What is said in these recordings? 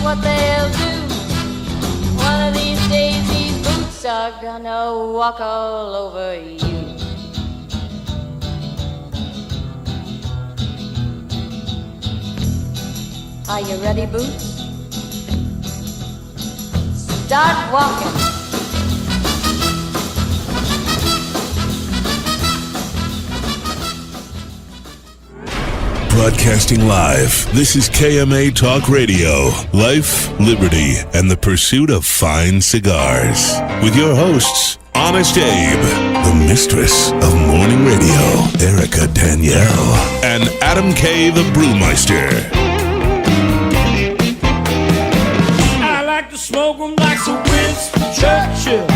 what they'll do. One of these days these boots are gonna walk all over you. Are you ready, Boots? Start walking. Broadcasting live, this is KMA Talk Radio, life, liberty, and the pursuit of fine cigars. With your hosts, Honest Abe, the mistress of morning radio, Erica Danielle, and Adam K. the Brewmeister. I like to smoke them like Sir Winston Churchill,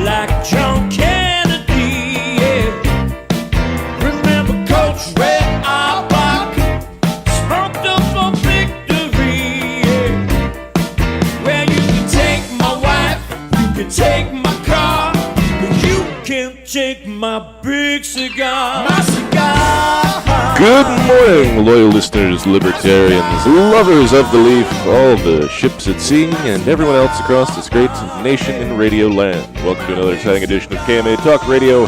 like John Kennedy, yeah. Remember Coach Red? Take my car, but you can't take my big cigar. My cigar. Good morning, loyal listeners, libertarians, lovers of the leaf, all the ships at sea, and everyone else across this great nation in radio land. Welcome to another exciting edition of KMA Talk Radio,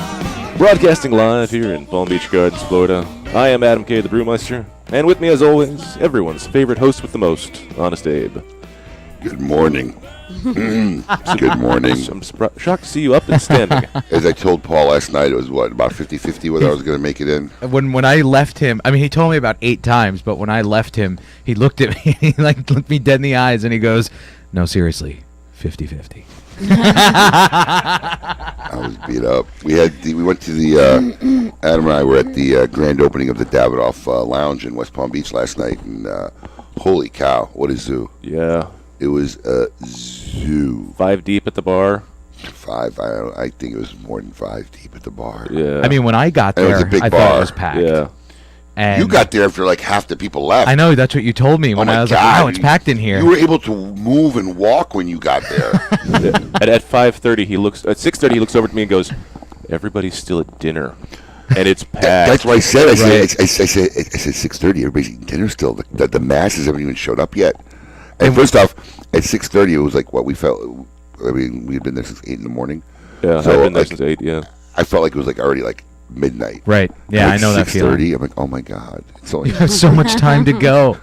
broadcasting live here in Palm Beach Gardens, Florida. I am Adam K. the Brewmeister, and with me, as always, everyone's favorite host with the most, Honest Abe. Good morning. Good morning. I'm shocked to see you up and standing. As I told Paul last night, it was about 50-50 whether I was going to make it in. When I left him, I mean, he told me about 8 times, but when I left him, he looked at me, he looked me dead in the eyes, and he goes, "No, seriously, 50-50." I was beat up. We went to the Adam and I were at the grand opening of the Davidoff Lounge in West Palm Beach last night, and holy cow, what a zoo! Yeah. It was a zoo. 5 deep at the bar. 5. I think it was more than 5 deep at the bar. Yeah. I mean, when I got there, I thought it was packed. Yeah. And you got there after like half the people left. I know, that's what you told me when I was like, wow, it's packed in here. You were able to move and walk when you got there. At 5:30, at 6:30, he looks over to me and goes, "Everybody's still at dinner, and it's packed." That's what I said. I said 6:30. Everybody's eating dinner still. The masses haven't even showed up yet. And first off, at 6:30, it was like what we felt. I mean, we had been there since 8 in the morning. Yeah, so I've been there since 8. Yeah, I felt like it was like already like midnight. Right. Yeah, I know that feeling. 6:30. I'm like, oh my god, it's only you have so much time to go.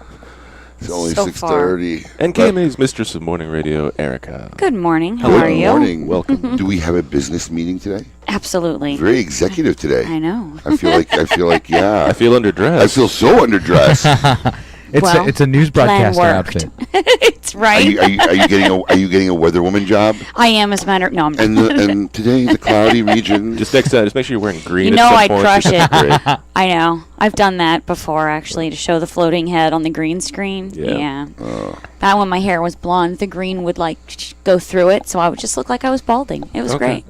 It's only so 6:30. And KMA's mistress of morning radio, Erica. Good morning. How are you? Good morning. Welcome. Do we have a business meeting today? Absolutely. Very executive today. I know. I feel like yeah. I feel underdressed. I feel so underdressed. It's a news broadcaster outfit. It's right. Are you getting a weather woman job? I am, as a matter. No, I'm. And today the cloudy region. Just next time, just make sure you're wearing green. You know, at some I'd point. crush it. Great. I know. I've done that before, actually, to show the floating head on the green screen. Yeah. That when my hair was blonde, the green would go through it, so I would just look like I was balding. It was great.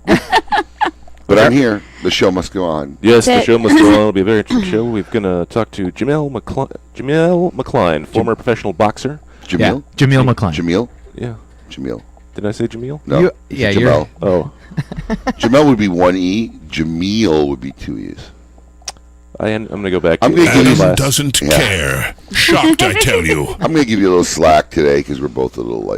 But I'm here. The show must go on. Yes, the show must go on. It'll be a very interesting show. We're going to talk to Jameel McCline, former professional boxer. Jameel? Yeah. Jameel McCline. Jameel? Yeah. Jameel. Did I say Jameel? No. Jamel. Oh. Jamel would be 1 E. Jameel would be 2 E's. I'm going to go back. Adam doesn't care. Shocked, I tell you. I'm going to give you a little slack today because we're both a little,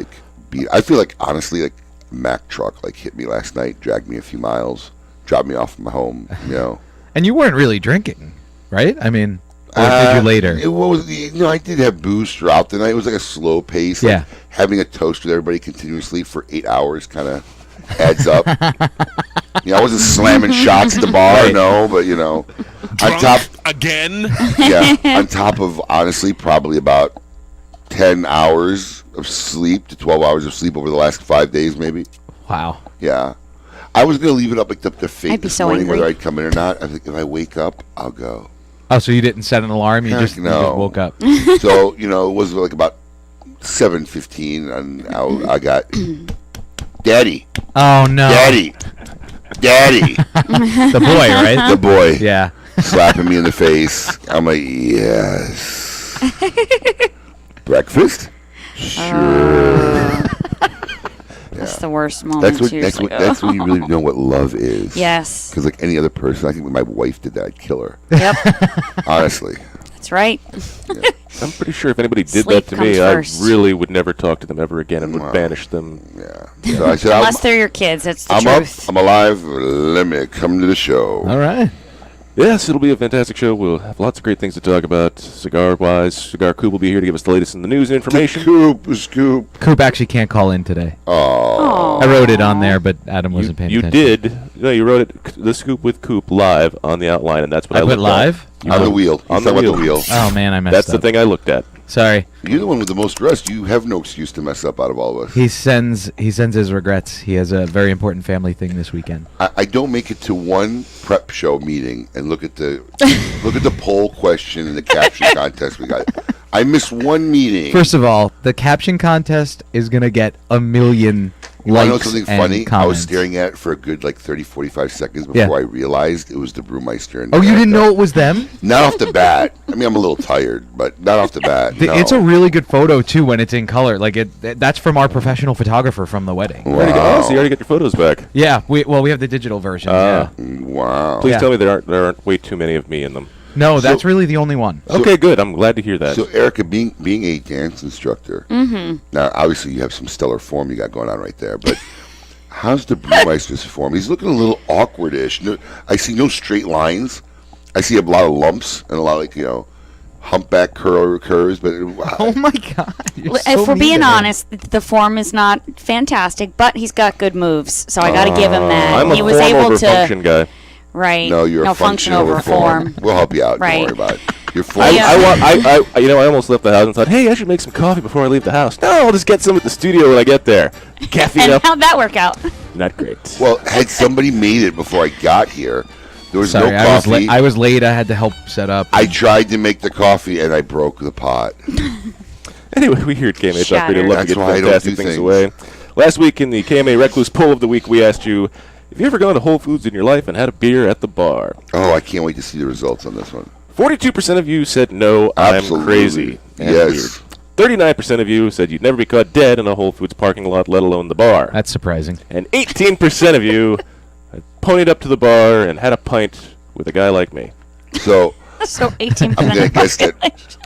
beat. I feel like, honestly, a Mack truck, hit me last night, dragged me a few miles, dropped me off from my home, And you weren't really drinking, right? I mean, or did you later? I did have booze throughout the night. It was like a slow pace. Yeah. Having a toast with everybody continuously for 8 hours kind of adds up. I wasn't slamming shots at the bar, right. No, but, Drunk on top again? Yeah, on top of, honestly, probably about 10 hours of sleep to 12 hours of sleep over the last 5 days, maybe. Wow. Yeah. I was going to leave it up to fate this morning, angry. whether I'd come in or not. I think if I wake up, I'll go. Oh, so you didn't set an alarm? You just woke up. So, it was about 7:15, and I got, Daddy. Oh, no. Daddy. The boy, right? The boy. Yeah. Slapping me in the face. I'm like, yes. Breakfast? Sure. That's the worst moment. That's when you really know what love is. Yes. Because any other person, I think when my wife did that, I'd kill her. Yep. Honestly. That's right. I'm pretty sure if anybody did Sleep that to me, comes first. I really would never talk to them ever again and would Wow. banish them. Yeah. So I said, Unless they're your kids. That's the I'm truth. up. I'm alive. Let me come to the show. All right. Yes, it'll be a fantastic show. We'll have lots of great things to talk about. Cigar-wise, Cigar Coop will be here to give us the latest in the news and information. Scoop. Coop actually can't call in today. Oh. I wrote it on there, but Adam wasn't paying You attention. did. No, you wrote it, the Scoop with Coop, live on the outline, and that's what I I put looked live? at. On the wheel. On He's the talking about wheel. the wheel. Oh, man, I messed That's up. the thing I looked at. Sorry. You're the one with the most rest. You have no excuse to mess up out of all of us. He sends his regrets. He has a very important family thing this weekend. I don't make it to one prep show meeting and look at the poll question and the caption contest we got. I missed one meeting. First of all, the caption contest is going to get 1 million You want to know likes something and funny? comments. I was staring at it for a good 30, 45 seconds before Yeah. I realized it was the Brewmeister. And Oh, you didn't Erica. know it was them? Not off the bat. I mean, I'm a little tired, but not off the bat. No. It's a really good photo too when it's in color. Like that's from our professional photographer from the wedding. Wow. Oh, so you already got your photos back. Yeah, we have the digital version. Yeah. Wow. Please Yeah. tell me there aren't way too many of me in them. No, that's really the only one. Okay, good. I'm glad to hear that. So, Erica, being a dance instructor, now obviously you have some stellar form you got going on right there, but how's the Brewmeister's form? He's looking a little awkwardish. No, I see no straight lines. I see a lot of lumps and a lot of humpback curves. But Oh my God! You're so If we're mean being to him. honest, the form is not fantastic, but he's got good moves, so I got to give him that. I'm a he was form able over to function guy. right. no, you're a function function over form. We'll help you out. Right. Don't worry about it. Your form. Yeah. I almost left the house and thought, hey, I should make some coffee before I leave the house. No, I'll just get some at the studio when I get there. Caffeine And up. how'd that work out? Not great. Well, had somebody made it before I got here, there was Sorry, no I was coffee. late. I was late. I had to help set up. I tried to make the coffee and I broke the pot. Anyway, we here at KMA Talk Radio Shattered. love to That's get why I don't fantastic do things things. away. Last week in the KMA Recluse Poll of the Week, we asked you, have you ever gone to Whole Foods in your life and had a beer at the bar? Oh, I can't wait to see the results on this one. 42% of you said no, I'm Absolutely. crazy. And Yes. weird. 39% of you said you'd never be caught dead in a Whole Foods parking lot, let alone the bar. That's surprising. And 18% of you had ponied up to the bar and had a pint with a guy like me. So So 18%. I'm going to guess that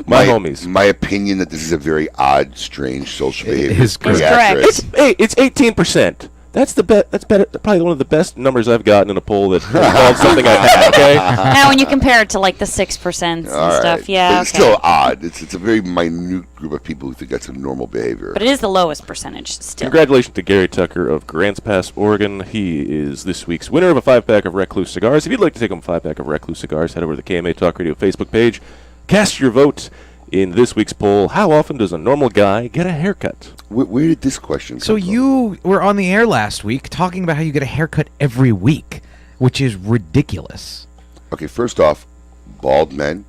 My homies. My opinion that this is a very odd, strange social behavior is pretty correct. accurate. It's 18%. That's the That's better. Probably one of the best numbers I've gotten in a poll that involves something I've had. Okay. Now, when you compare it to the 6% and All stuff, right. yeah, But it's okay. still odd. It's a very minute group of people who think that's a normal behavior. But it is the lowest percentage still. Congratulations to Gary Tucker of Grants Pass, Oregon. He is this week's winner of a 5-pack of Recluse cigars. If you'd like to take home a 5-pack of Recluse cigars, head over to the KMA Talk Radio Facebook page. Cast your vote in this week's poll. How often does a normal guy get a haircut? Where did this question come So from? you were on the air last week talking about how you get a haircut every week, which is ridiculous. Okay, first off, bald men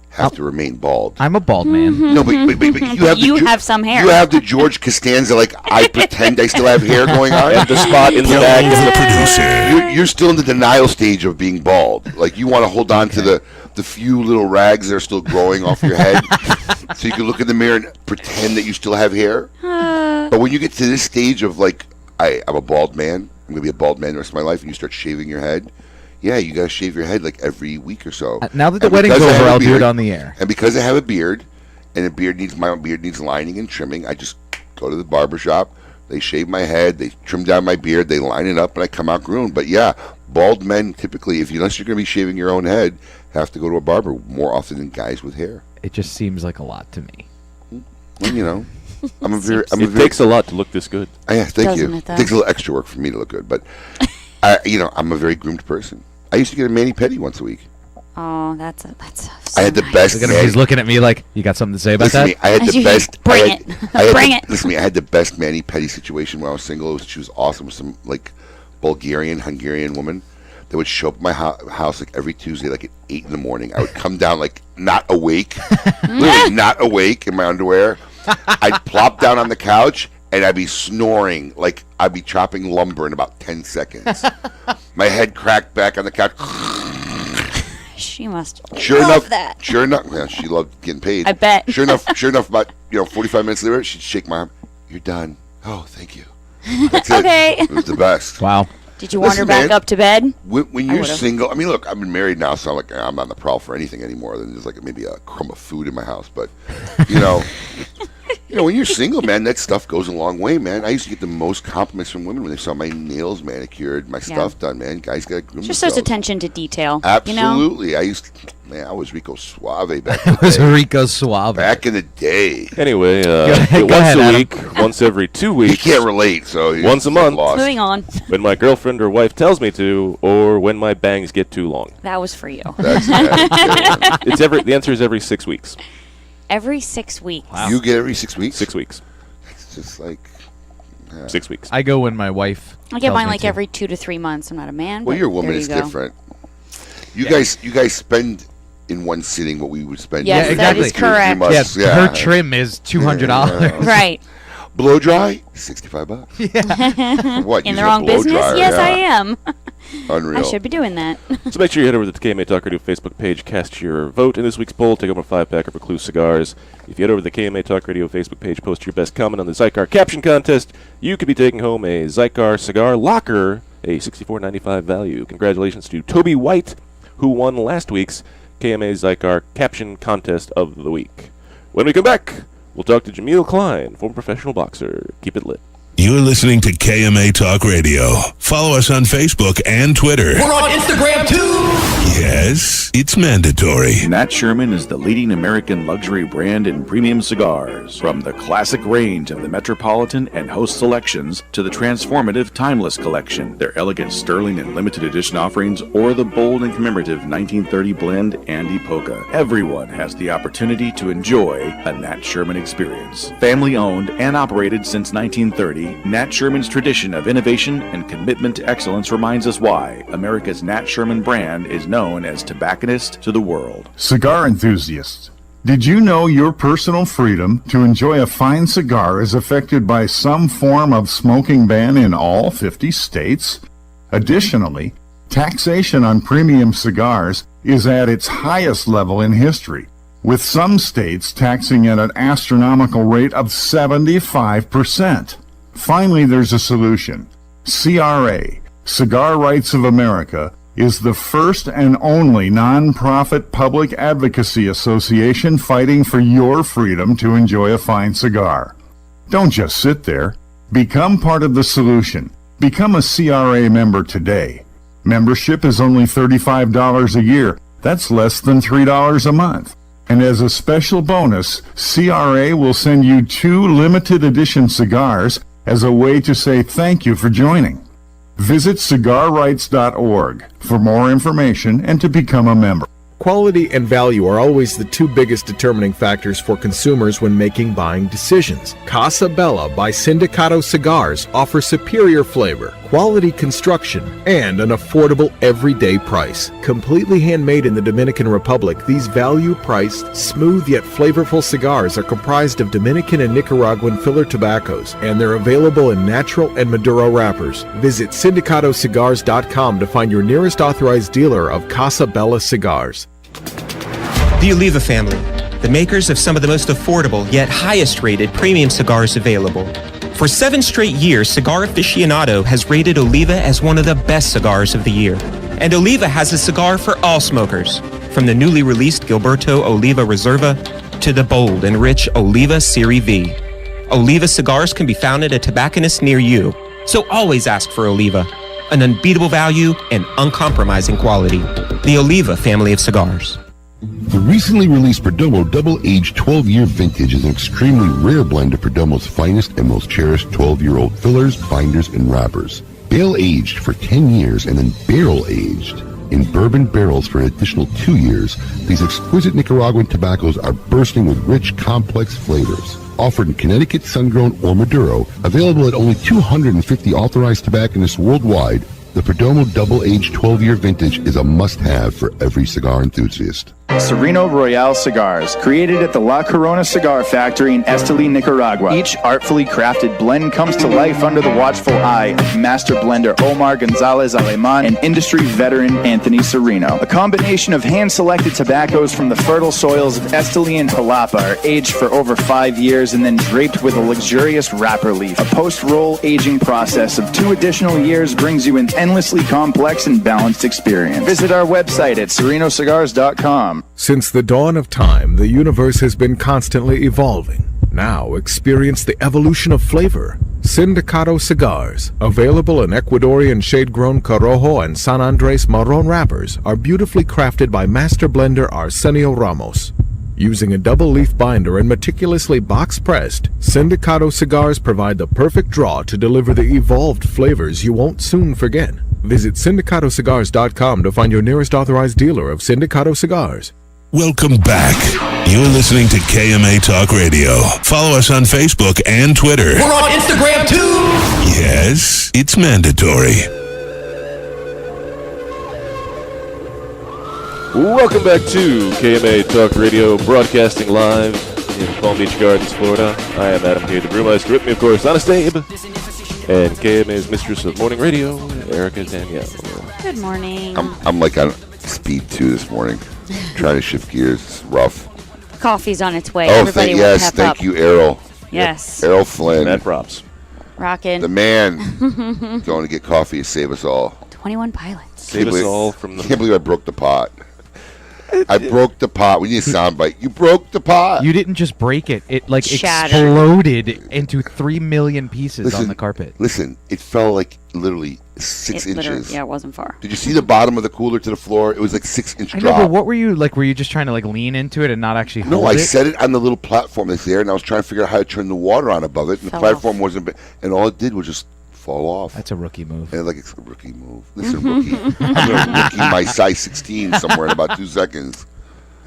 have to remain bald. I'm a bald man. No, but you have You have some hair. You have the George Costanza, I pretend I still have hair going on. And the spot in the bag is The producer. You're still in the denial stage of being bald. Like, you want to hold on to the few little rags that are still growing off your head so you can look in the mirror and pretend that you still have hair. But when you get to this stage of, I'm a bald man, I'm going to be a bald man the rest of my life, and you start shaving your head, yeah, you got to shave your head every week or so. Now that the And wedding's because I over, have a I'll do beard- it on the air. And because I have a beard, and my beard needs lining and trimming, I just go to the barber shop. They shave my head, they trim down my beard, they line it up, and I come out groomed. But yeah, bald men typically, unless you're going to be shaving your own head, have to go to a barber more often than guys with hair. It just seems like a lot to me. Well, It takes a lot to look this good. Yeah, thank Doesn't you. it, though? It takes a little extra work for me to look good, but I'm a very groomed person. I used to get a mani-pedi once a week. Oh, that's I had the best. He's looking at me like, you got something to say about Listen to that? me, I had the best. Bring I had, it. I had Bring the, it. Listen to me, I had the best mani-pedi situation when I was single. She was awesome. Some Hungarian woman that would show up at my house every Tuesday, at 8 in the morning. I would come down not awake, literally not awake in my underwear. I'd plop down on the couch and I'd be snoring like I'd be chopping lumber in about 10 seconds. My head cracked back on the couch. She must Sure love enough, that. Sure enough, yeah, she loved getting paid. I bet. Sure enough, about 45 minutes later, she'd shake my arm. You're done. Oh, thank you. That's it. Okay. It was the best. Wow. Did you wander Listen, back man, up to bed? When you're would've. single, I mean, look, I've been married now, so I'm not on the prowl for anything anymore than just like maybe a crumb of food in my house. But you know, when you're single, man, that stuff goes a long way, man. I used to get the most compliments from women when they saw my nails manicured, my stuff done, man. Guys got to groom Just themselves. those attention to detail. Absolutely. You know? I was Rico Suave back in the It was day. Rico Suave. Back in the day. Anyway, Go once ahead, a Adam. week, once every 2 He weeks, can't relate, so he's Once a month. lost. Moving on. when my girlfriend or wife tells me to, or when my bangs get too long. That was for you. That's The answer is every 6 weeks. Every 6 weeks. You get every 6 weeks? 6 weeks. It's just like 6 weeks. I go when my wife. I get tells mine me like to. every 2 to 3 months. I'm not a man. well, but your woman there is you go. different. You guys spend in one sitting what we would spend. Yes, in that is you correct. must- Her trim is $200. Right. Blow dry, $65. What? In the using a wrong blow business? dryer, Yes, yeah. I am. Unreal. I should be doing that. So make sure you head over to the KMA Talk Radio Facebook page, cast your vote in this week's poll, take home a 5-pack of Recluse cigars. If you head over to the KMA Talk Radio Facebook page, post your best comment on the Zycar caption contest, you could be taking home a Zycar cigar locker, a $64.95 value. Congratulations to Toby White, who won last week's KMA Zycar caption contest of the week. When we come back, we'll talk to Jameel McCline, former professional boxer. Keep it lit. You're listening to KMA Talk Radio. Follow us on Facebook and Twitter. We're on Instagram too. Yes, it's mandatory. Nat Sherman is the leading American luxury brand in premium cigars. From the classic range of the Metropolitan and Host selections to the transformative Timeless collection, their elegant sterling and limited edition offerings, or the bold and commemorative 1930 blend Andy Polka. Everyone has the opportunity to enjoy a Nat Sherman experience. Family owned and operated since 1930, Nat Sherman's tradition of innovation and commitment to excellence reminds us why America's Nat Sherman brand is known as tobacconist to the world. Cigar enthusiasts, did you know your personal freedom to enjoy a fine cigar is affected by some form of smoking ban in all 50 states? Additionally, taxation on premium cigars is at its highest level in history, with some states taxing at an astronomical rate of 75%. Finally, there's a solution. CRA, Cigar Rights of America, is the first and only non-profit public advocacy association fighting for your freedom to enjoy a fine cigar. Don't just sit there. Become part of the solution. Become a CRA member today. Membership is only $35 a year. That's less than $3 a month. And as a special bonus, CRA will send you 2 limited edition cigars as a way to say thank you for joining. Visit cigarrights.org for more information and to become a member. Quality and value are always the 2 biggest determining factors for consumers when making buying decisions. Casa Bella by Sindicato Cigars offers superior flavor, quality construction, and an affordable everyday price. Completely handmade in the Dominican Republic, these value-priced, smooth yet flavorful cigars are comprised of Dominican and Nicaraguan filler tobaccos, and they're available in natural and Maduro wrappers. Visit syndicatocigars.com to find your nearest authorized dealer of Casa Bella cigars. The Oliva family, the makers of some of the most affordable yet highest rated premium cigars available. For 7 straight years, Cigar Aficionado has rated Oliva as one of the best cigars of the year. And Oliva has a cigar for all smokers, from the newly released Gilberto Oliva Reserva to the bold and rich Oliva Serie V. Oliva cigars can be found at a tobacconist near you, so always ask for Oliva, an unbeatable value and uncompromising quality. The Oliva family of cigars. The recently released Perdomo Double-Aged 12-Year Vintage is an extremely rare blend of Perdomo's finest and most cherished 12-year-old fillers, binders, and wrappers. Bale-aged for 10 years and then barrel-aged in bourbon barrels for an additional 2 years, these exquisite Nicaraguan tobaccos are bursting with rich, complex flavors. Offered in Connecticut, Sun-Grown, or Maduro, available at only 250 authorized tobacconists worldwide, the Perdomo Double-Aged 12-Year Vintage is a must-have for every cigar enthusiast. Sereno Royale cigars, created at the La Corona Cigar Factory in Esteli, Nicaragua. Each artfully crafted blend comes to life under the watchful eye of master blender Omar Gonzalez Aleman and industry veteran Anthony Sereno. A combination of hand-selected tobaccos from the fertile soils of Esteli and Jalapa are aged for over 5 years and then draped with a luxurious wrapper leaf. A post-roll aging process of 2 additional years brings you an endlessly complex and balanced experience. Visit our website at serenocigars.com. Since the dawn of time, the universe has been constantly evolving. Now experience the evolution of flavor. Sindicato cigars, available in Ecuadorian shade-grown Corojo and San Andres Marron wrappers, are beautifully crafted by master blender Arsenio Ramos. Using a double-leaf binder and meticulously box-pressed, Sindicato cigars provide the perfect draw to deliver the evolved flavors you won't soon forget. Visit syndicatocigars.com to find your nearest authorized dealer of Sindicato cigars. Welcome back. You're listening to KMA Talk Radio. Follow us on Facebook and Twitter. We're on Instagram too. Yes, it's mandatory. Welcome back to KMA Talk Radio, broadcasting live in Palm Beach Gardens, Florida. I am Adam K. the Brewmeister. With me, of course, Honest Abe. And KMA's mistress of morning radio, Erica Danielle. Good morning. I'm like on speed 2 this morning. Trying to shift gears. It's rough. Coffee's on its way. Oh, Everybody yes. pep up. Thank you, Errol. Yes. Errol Flynn. Mad props. Rockin'. The man going to get coffee to save us all. 21 Pilots. Save us all from the... I can't believe I broke the pot. I broke the pot. We need a soundbite. You broke the pot. You didn't just break it. It like Shattered. exploded into 3 million pieces on the carpet. Listen, it fell like literally 6 inches. Yeah, it wasn't far. Did you see the bottom of the cooler to the floor? It was like 6-inch I drop. know, but what were you like? Were you just trying to like lean into it and not actually hold No, I it? set it on the little platform that's there, and I was trying to figure out how to turn the water on above it, and the Fell platform wasn't, and all it did was just fall off. That's a rookie move. And like it's a rookie move. Listen, rookie. I'm gonna rookie my size 16 somewhere in about 2 seconds.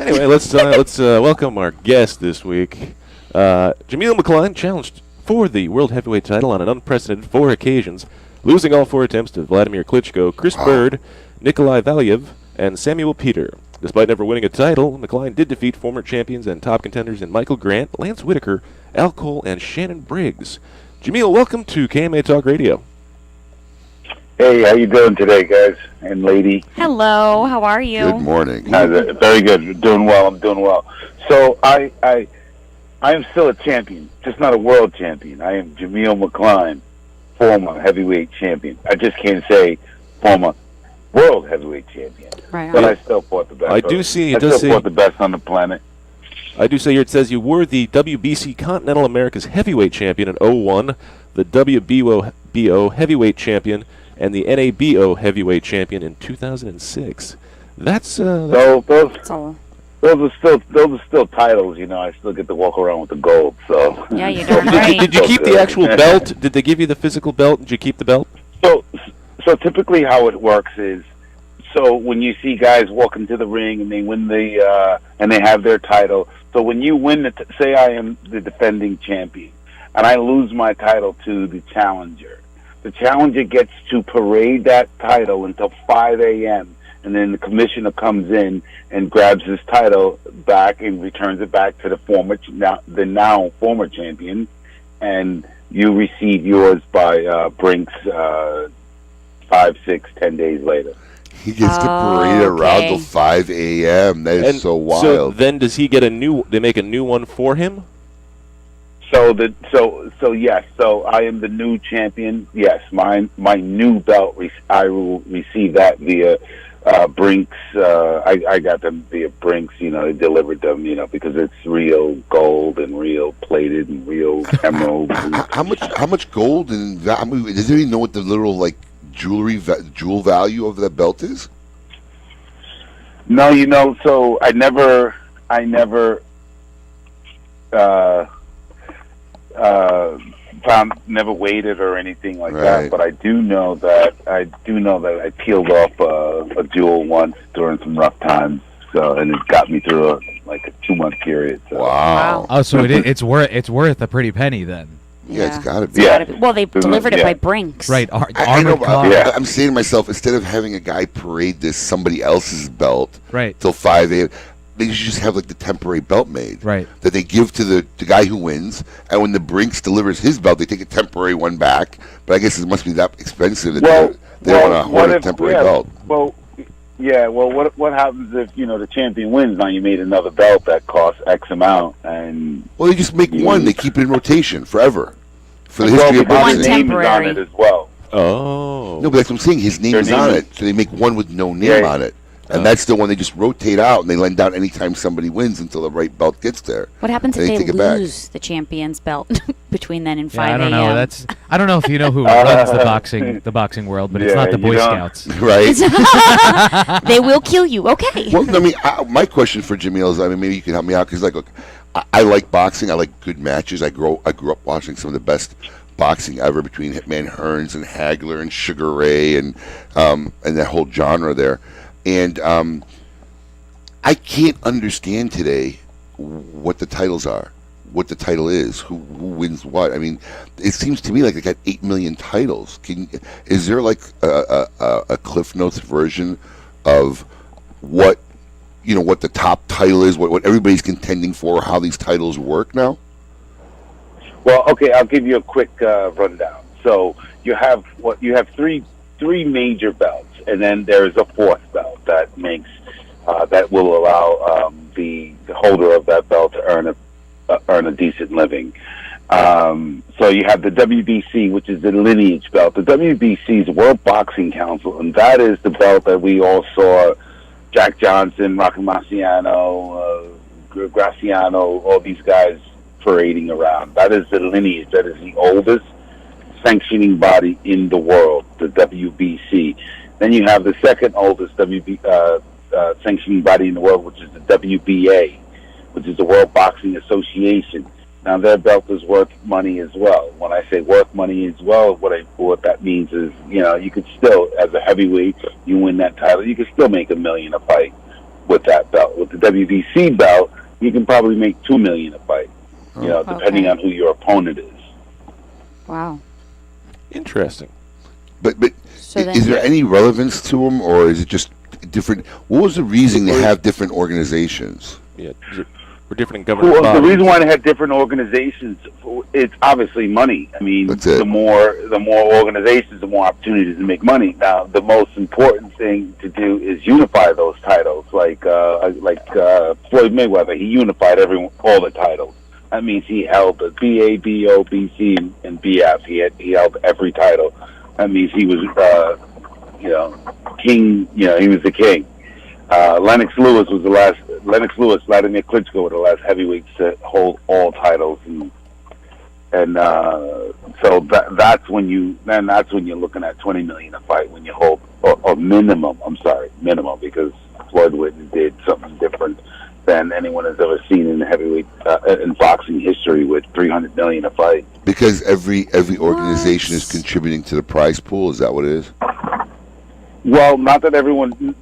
Anyway, let's welcome our guest this week. Jameel McCline challenged for the World Heavyweight title on an unprecedented 4 occasions, losing all 4 attempts to Vladimir Klitschko, Chris Bird, Nikolai Valiev, and Samuel Peter. Despite never winning a title, McCline did defeat former champions and top contenders in Michael Grant, Lance Whitaker, Al Cole, and Shannon Briggs. Jameel, welcome to KMA Talk Radio. Hey, how you doing today, guys and lady? Hello, how are you? Good morning. Very good. Doing well. I'm doing well. So I am still a champion, just not a world champion. I am Jameel McCline, former heavyweight champion. I just can't say former world heavyweight champion. Right. But I still fought the best. I do see. It I does still say fought the best on the planet. I do say here it says you were the WBC Continental America's heavyweight champion in 01, the WBO heavyweight champion, and the NABO heavyweight champion in 2006. Those are still titles. You know, I still get to walk around with the gold. So yeah, you're darn right. Did you keep the actual belt? Did they give you the physical belt? Did you keep the belt? So typically how it works is, so when you see guys walk into the ring and they win and they have their title. So when you win say I am the defending champion and I lose my title to the challenger. The challenger gets to parade that title until 5 a.m. and then the commissioner comes in and grabs his title back and returns it back to the now former champion, and you receive yours by Brinks 5, 6, 10 days later. He gets to parade around till 5 a.m. That is so wild. So then does he get they make a new one for him? So yes. So I am the new champion. Yes, my new belt. I will receive that via Brinks. I got them via Brinks. You know, they delivered them. You know, because it's real gold and real plated and real emerald. How much gold and does anybody know what the literal like jewel value of that belt is? No, you know. So I never. Never waited or anything like that, but I do know that I peeled off a jewel once during some rough times. So, and it got me through a 2-month period. So. Wow! Oh, so it's worth a pretty penny then. Yeah, it's gotta be. Yeah. Well, they delivered it by Brinks. Right. I know. I'm saying to myself, instead of having a guy parade somebody else's belt right till 5 a.m., they should just have like the temporary belt made, right? That they give to the guy who wins, and when the Brinks delivers his belt, they take a temporary one back. But I guess it must be that expensive that they don't want to hold a temporary belt. Well, what happens if the champion wins? Now you made another belt that costs X amount, and they just make one. They keep it in rotation forever for the history of boxing. His name is on it as well. Oh, no, but that's what I'm saying. His name is on it, so they make one with no name on it. And that's the one they just rotate out, and they lend out anytime somebody wins until the right belt gets there. What happens if they lose the champion's belt between then and 5 a.m.? I don't know. I don't know if you know who runs the boxing world, but it's not the Boy Scouts, right? They will kill you. Okay. Well, I mean, my question for Jameel is, maybe you can help me out because, look, I like boxing. I like good matches. I grew up watching some of the best boxing ever between Hitman Hearns and Hagler and Sugar Ray and that whole genre there. And I can't understand today what the titles are, what the title is, who wins what. I mean, it seems to me like they got 8 million titles. Is there like a Cliff Notes version of what the top title is, what everybody's contending for, how these titles work now? Well, okay, I'll give you a quick rundown. So you have three major belts, and then there's a fourth belt that makes that will allow the holder of that belt to earn a decent living. So you have the WBC, which is the lineage belt. The WBC is the World Boxing Council, and that is the belt that we all saw Jack Johnson, Rocky Marciano, Graciano, all these guys parading around. That is the lineage. That is the oldest sanctioning body in the world, the WBC. Then you have the second oldest sanctioning body in the world, which is the WBA, which is the World Boxing Association. Now their belt is worth money as well. When I say worth money as well, what that means is, you could still, as a heavyweight, you win that title, you could still make $1 million a fight with that belt. With the WBC belt, you can probably make $2 million a fight, depending on who your opponent is. Wow. Interesting. But is there any relevance to them, or is it just different? What was the reason they have different organizations? Yeah, we're different in government. Well, the reason why they have different organizations, it's obviously money. I mean, the more organizations, the more opportunities to make money. Now, the most important thing to do is unify those titles. Like Floyd Mayweather, he unified all the titles. That means he held the BA, BO, BC, and BF. He held every title. That means he was, king. He was the king. Lennox Lewis, Vladimir Klitschko were the last heavyweights to hold all titles, and so that's when you're looking at $20 million a fight when you hold or minimum. I'm sorry, minimum, because Floyd Whitten did something different than anyone has ever seen in the heavyweight in boxing history with $300 million a fight. Because every organization is contributing to the prize pool. Is that what it is? Well, not that everyone.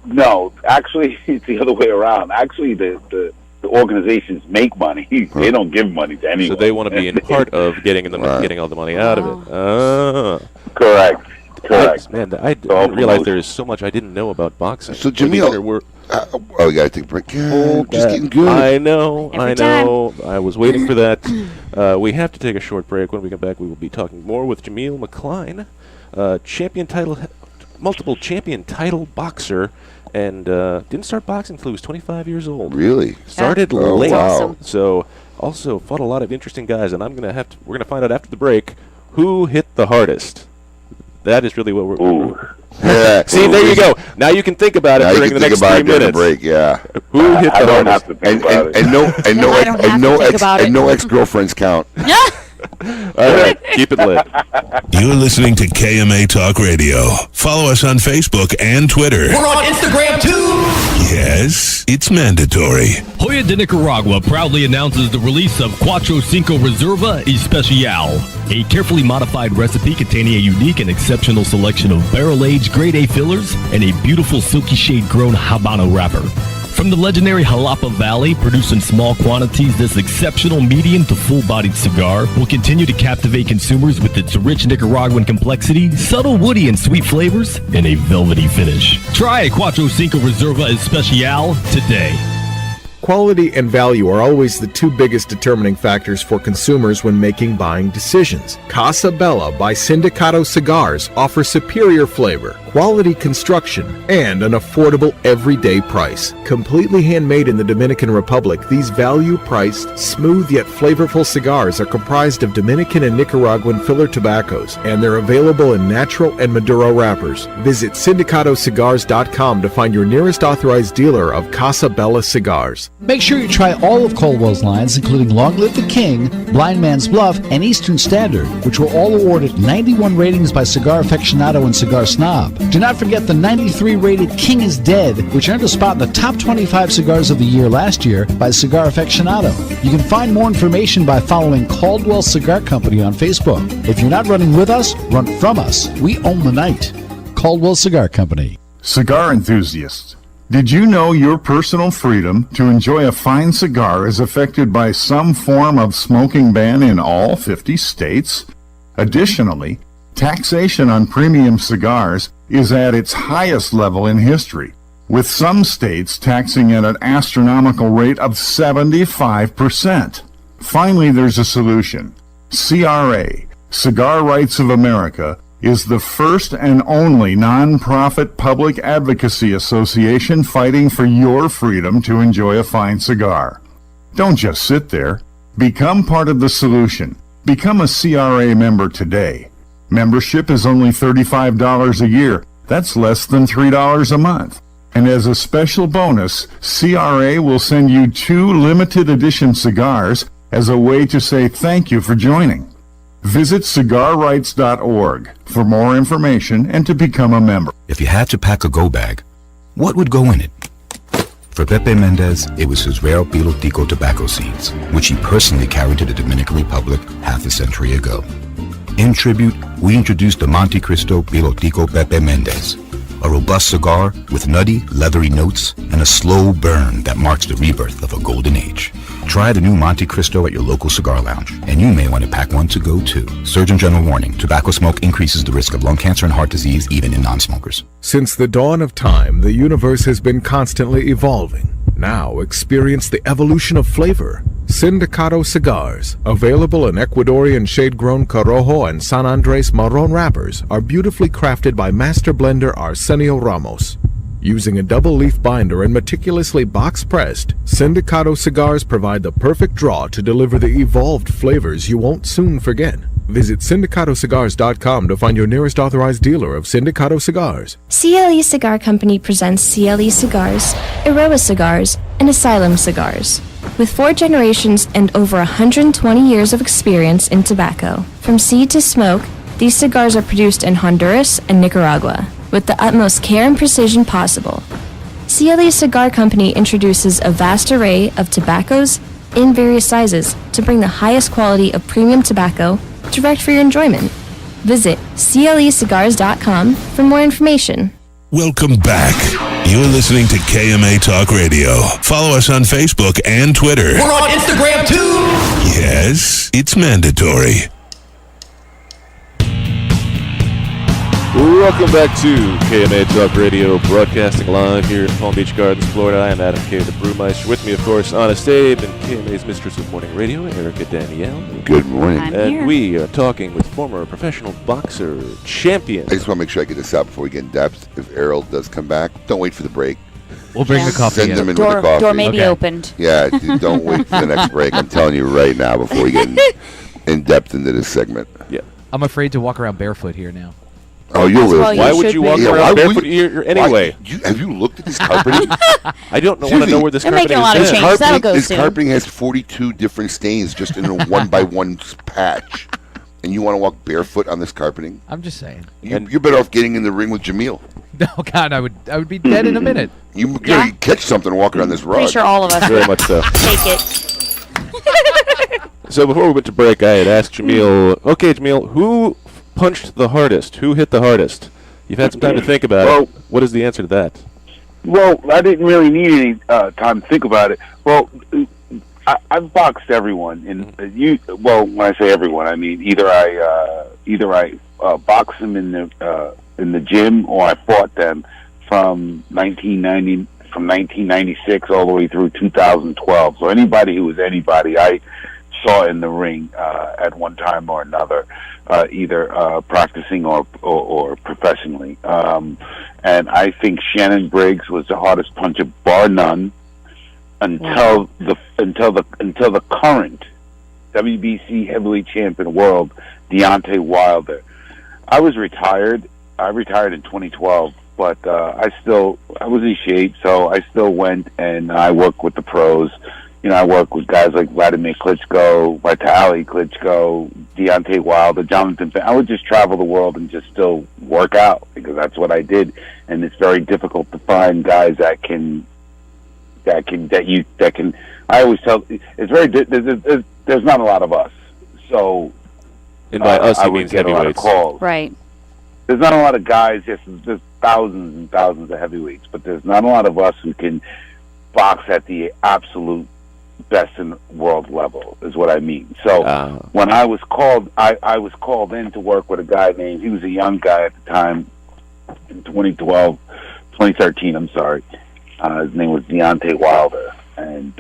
No, actually, it's the other way around. Actually, the organizations make money. They don't give money to anyone. So they want to be in part of getting all the money out of it. Correct. Man, I didn't realize there is so much I didn't know about boxing. So Jameel, we gotta take a break. Just getting good. I know. I was waiting for that. We have to take a short break. When we come back, we will be talking more with Jameel McCline, multiple champion title boxer, and didn't start boxing until he was 25 years old. Really? Started late. Wow. So also fought a lot of interesting guys, and we're gonna find out after the break who hit the hardest. That is really what we're. Yeah. See, there you go. Now you can think about it during the next 3 minutes. Break, yeah. Who hit the hardest? And no ex-girlfriends count. All right, keep it lit. You're listening to KMA Talk Radio. Follow us on Facebook and Twitter. We're on Instagram too. Yes, it's mandatory. Joya de Nicaragua proudly announces the release of Cuatro Cinco Reserva Especial, a carefully modified recipe containing a unique and exceptional selection of barrel-aged grade A fillers and a beautiful silky shade grown Habano wrapper. From the legendary Jalapa Valley, produced in small quantities, this exceptional medium to full-bodied cigar will continue to captivate consumers with its rich Nicaraguan complexity, subtle woody and sweet flavors, and a velvety finish. Try a Cuatro Cinco Reserva Especial today. Quality and value are always the two biggest determining factors for consumers when making buying decisions. Casa Bella by Sindicato Cigars offers superior flavor, quality construction, and an affordable everyday price. Completely handmade in the Dominican Republic, these value-priced, smooth yet flavorful cigars are comprised of Dominican and Nicaraguan filler tobaccos, and they're available in natural and Maduro wrappers. Visit syndicatocigars.com to find your nearest authorized dealer of Casa Bella cigars. Make sure you try all of Caldwell's lines, including Long Live the King, Blind Man's Bluff, and Eastern Standard, which were all awarded 91 ratings by Cigar Aficionado and Cigar Snob. Do not forget the 93-rated King is Dead, which earned a spot in the top 25 cigars of the year last year by Cigar Aficionado. You can find more information by following Caldwell Cigar Company on Facebook. If you're not running with us, run from us. We own the night. Caldwell Cigar Company. Cigar enthusiasts, did you know your personal freedom to enjoy a fine cigar is affected by some form of smoking ban in all 50 states? Additionally, taxation on premium cigars is at its highest level in history, with some states taxing at an astronomical rate of 75%. Finally, there's a solution. CRA, Cigar Rights of America, is the first and only non-profit public advocacy association fighting for your freedom to enjoy a fine cigar. Don't just sit there. Become part of the solution. Become a CRA member today. Membership is only $35 a year. That's less than $3 a month. And as a special bonus, CRA will send you 2 limited edition cigars as a way to say thank you for joining. Visit cigarrights.org for more information and to become a member. If you had to pack a go bag, what would go in it? For Pepe Mendez, it was his rare Pilo Tico tobacco seeds, which he personally carried to the Dominican Republic half a century ago. In tribute, we introduced the Monte Cristo Pilo Tico Pepe Mendez, a robust cigar with nutty, leathery notes and a slow burn that marks the rebirth of a golden age. Try the new Monte Cristo at your local cigar lounge, and you may want to pack one to go too. Surgeon General warning, tobacco smoke increases the risk of lung cancer and heart disease even in non-smokers. Since the dawn of time, the universe has been constantly evolving. Now experience the evolution of flavor. Sindicato Cigars, available in Ecuadorian shade-grown Corojo and San Andres Marron wrappers, are beautifully crafted by master blender Arsenio Ramos. Using a double-leaf binder and meticulously box-pressed, Sindicato Cigars provide the perfect draw to deliver the evolved flavors you won't soon forget. Visit syndicatocigars.com to find your nearest authorized dealer of Sindicato Cigars. CLE Cigar Company presents CLE Cigars, Aroa Cigars, and Asylum Cigars. With 4 generations and over 120 years of experience in tobacco. From seed to smoke, these cigars are produced in Honduras and Nicaragua, with the utmost care and precision possible. CLE Cigar Company introduces a vast array of tobaccos in various sizes to bring the highest quality of premium tobacco direct for your enjoyment. Visit clecigars.com for more information. Welcome back. You're listening to KMA Talk Radio. Follow us on Facebook and Twitter. We're on Instagram too! Yes, it's mandatory. Welcome back to KMA Talk Radio, broadcasting live here in Palm Beach Gardens, Florida. I am Adam K., the Brewmeister. With me, of course, Honest Abe and KMA's Mistress of Morning Radio, Erica Danielle. Good morning. And we are talking with former professional boxer champion. I just want to make sure I get this out before we get in depth. If Errol does come back, don't wait for the break. We'll bring the coffee Send in. them in with the coffee. Door may be opened. Yeah, dude, don't wait for the next break. I'm telling you right now before we get in depth into this segment. Yeah. I'm afraid to walk around barefoot here now. Oh, you'll live. Why would you walk around barefoot here anyway? Have you looked at this carpeting? I don't want to know where this They're carpeting making a lot of is. changes. That'll go This soon. carpeting has 42 different stains just in a 1x1 patch. And you want to walk barefoot on this carpeting? I'm just saying. You're better off getting in the ring with Jameel. No, God, I would be dead in a minute. You catch something walking on this rug. Pretty sure all of us Very much so. take it. So before we went to break, I had asked Jameel, okay, Jameel, who punched the hardest? Who hit the hardest? You've had some time to think about it. What is the answer to that? Well, I didn't really need any time to think about it. Well, I've boxed everyone, and when I say everyone, I mean either I boxed them in the gym, or I fought them from 1996 all the way through 2012. So anybody who was anybody, I saw in the ring at one time or another, either practicing or professionally. And I think Shannon Briggs was the hardest puncher, bar none, until the current WBC heavyweight champion world, Deontay Wilder. I was retired. I retired in 2012, but I was in shape, so I still went and I worked with the pros. You know, I work with guys like Vladimir Klitschko, Vitaly Klitschko, Deontay Wilder, Jonathan. I would just travel the world and just still work out, because that's what I did. And it's very difficult to find guys that can. I always tell, it's very. There's not a lot of us, so. And by us, he means get a lot of heavyweights. calls. Right. There's not a lot of guys. Yes, there's thousands and thousands of heavyweights, but there's not a lot of us who can box at the absolute best in world level, is what I mean. So when I was called, I was called in to work with a guy named, he was a young guy at the time, in 2013, I'm sorry. His name was Deontay Wilder. And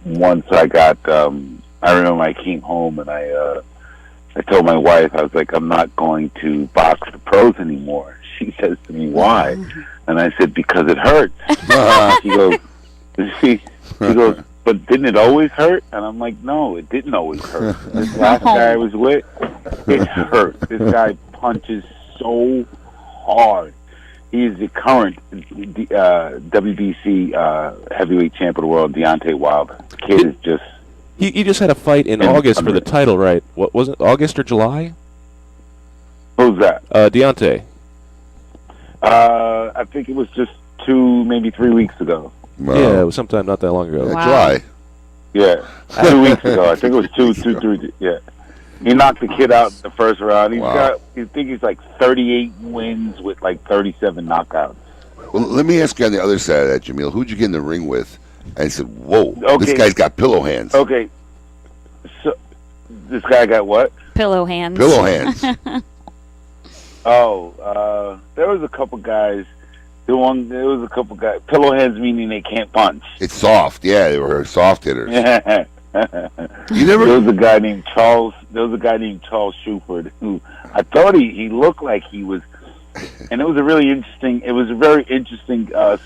once I got, I remember I came home and I told my wife, I was like, I'm not going to box the pros anymore. She says to me, why? And I said, because it hurts. She goes, but didn't it always hurt? And I'm like, no, it didn't always hurt. This last guy I was with, it hurt. This guy punches so hard. He is the current WBC heavyweight champion of the world, Deontay Wilder. The kid is just... He just had a fight in August for the title, right? What was it, August or July? Who's that? Deontay. I think it was just 2, maybe 3 weeks ago. Yeah, it was sometime not that long ago. Wow. July. Yeah, 2 weeks ago. I think it was 3. Yeah, he knocked the kid out in the first round. I think he's like 38 wins with like 37 knockouts. Well, let me ask you on the other side of that, Jameel. Who'd you get in the ring with? And I said, whoa, Okay. this guy's got pillow hands. Okay, so this guy got what? Pillow hands. Pillow hands. There was a couple guys. There was a couple guys. Pillow hands meaning they can't punch. It's soft. Yeah, they were soft hitters. There was a guy named Charles. There was a guy named Charles Shuford who I thought he looked like he was, and it was a very interesting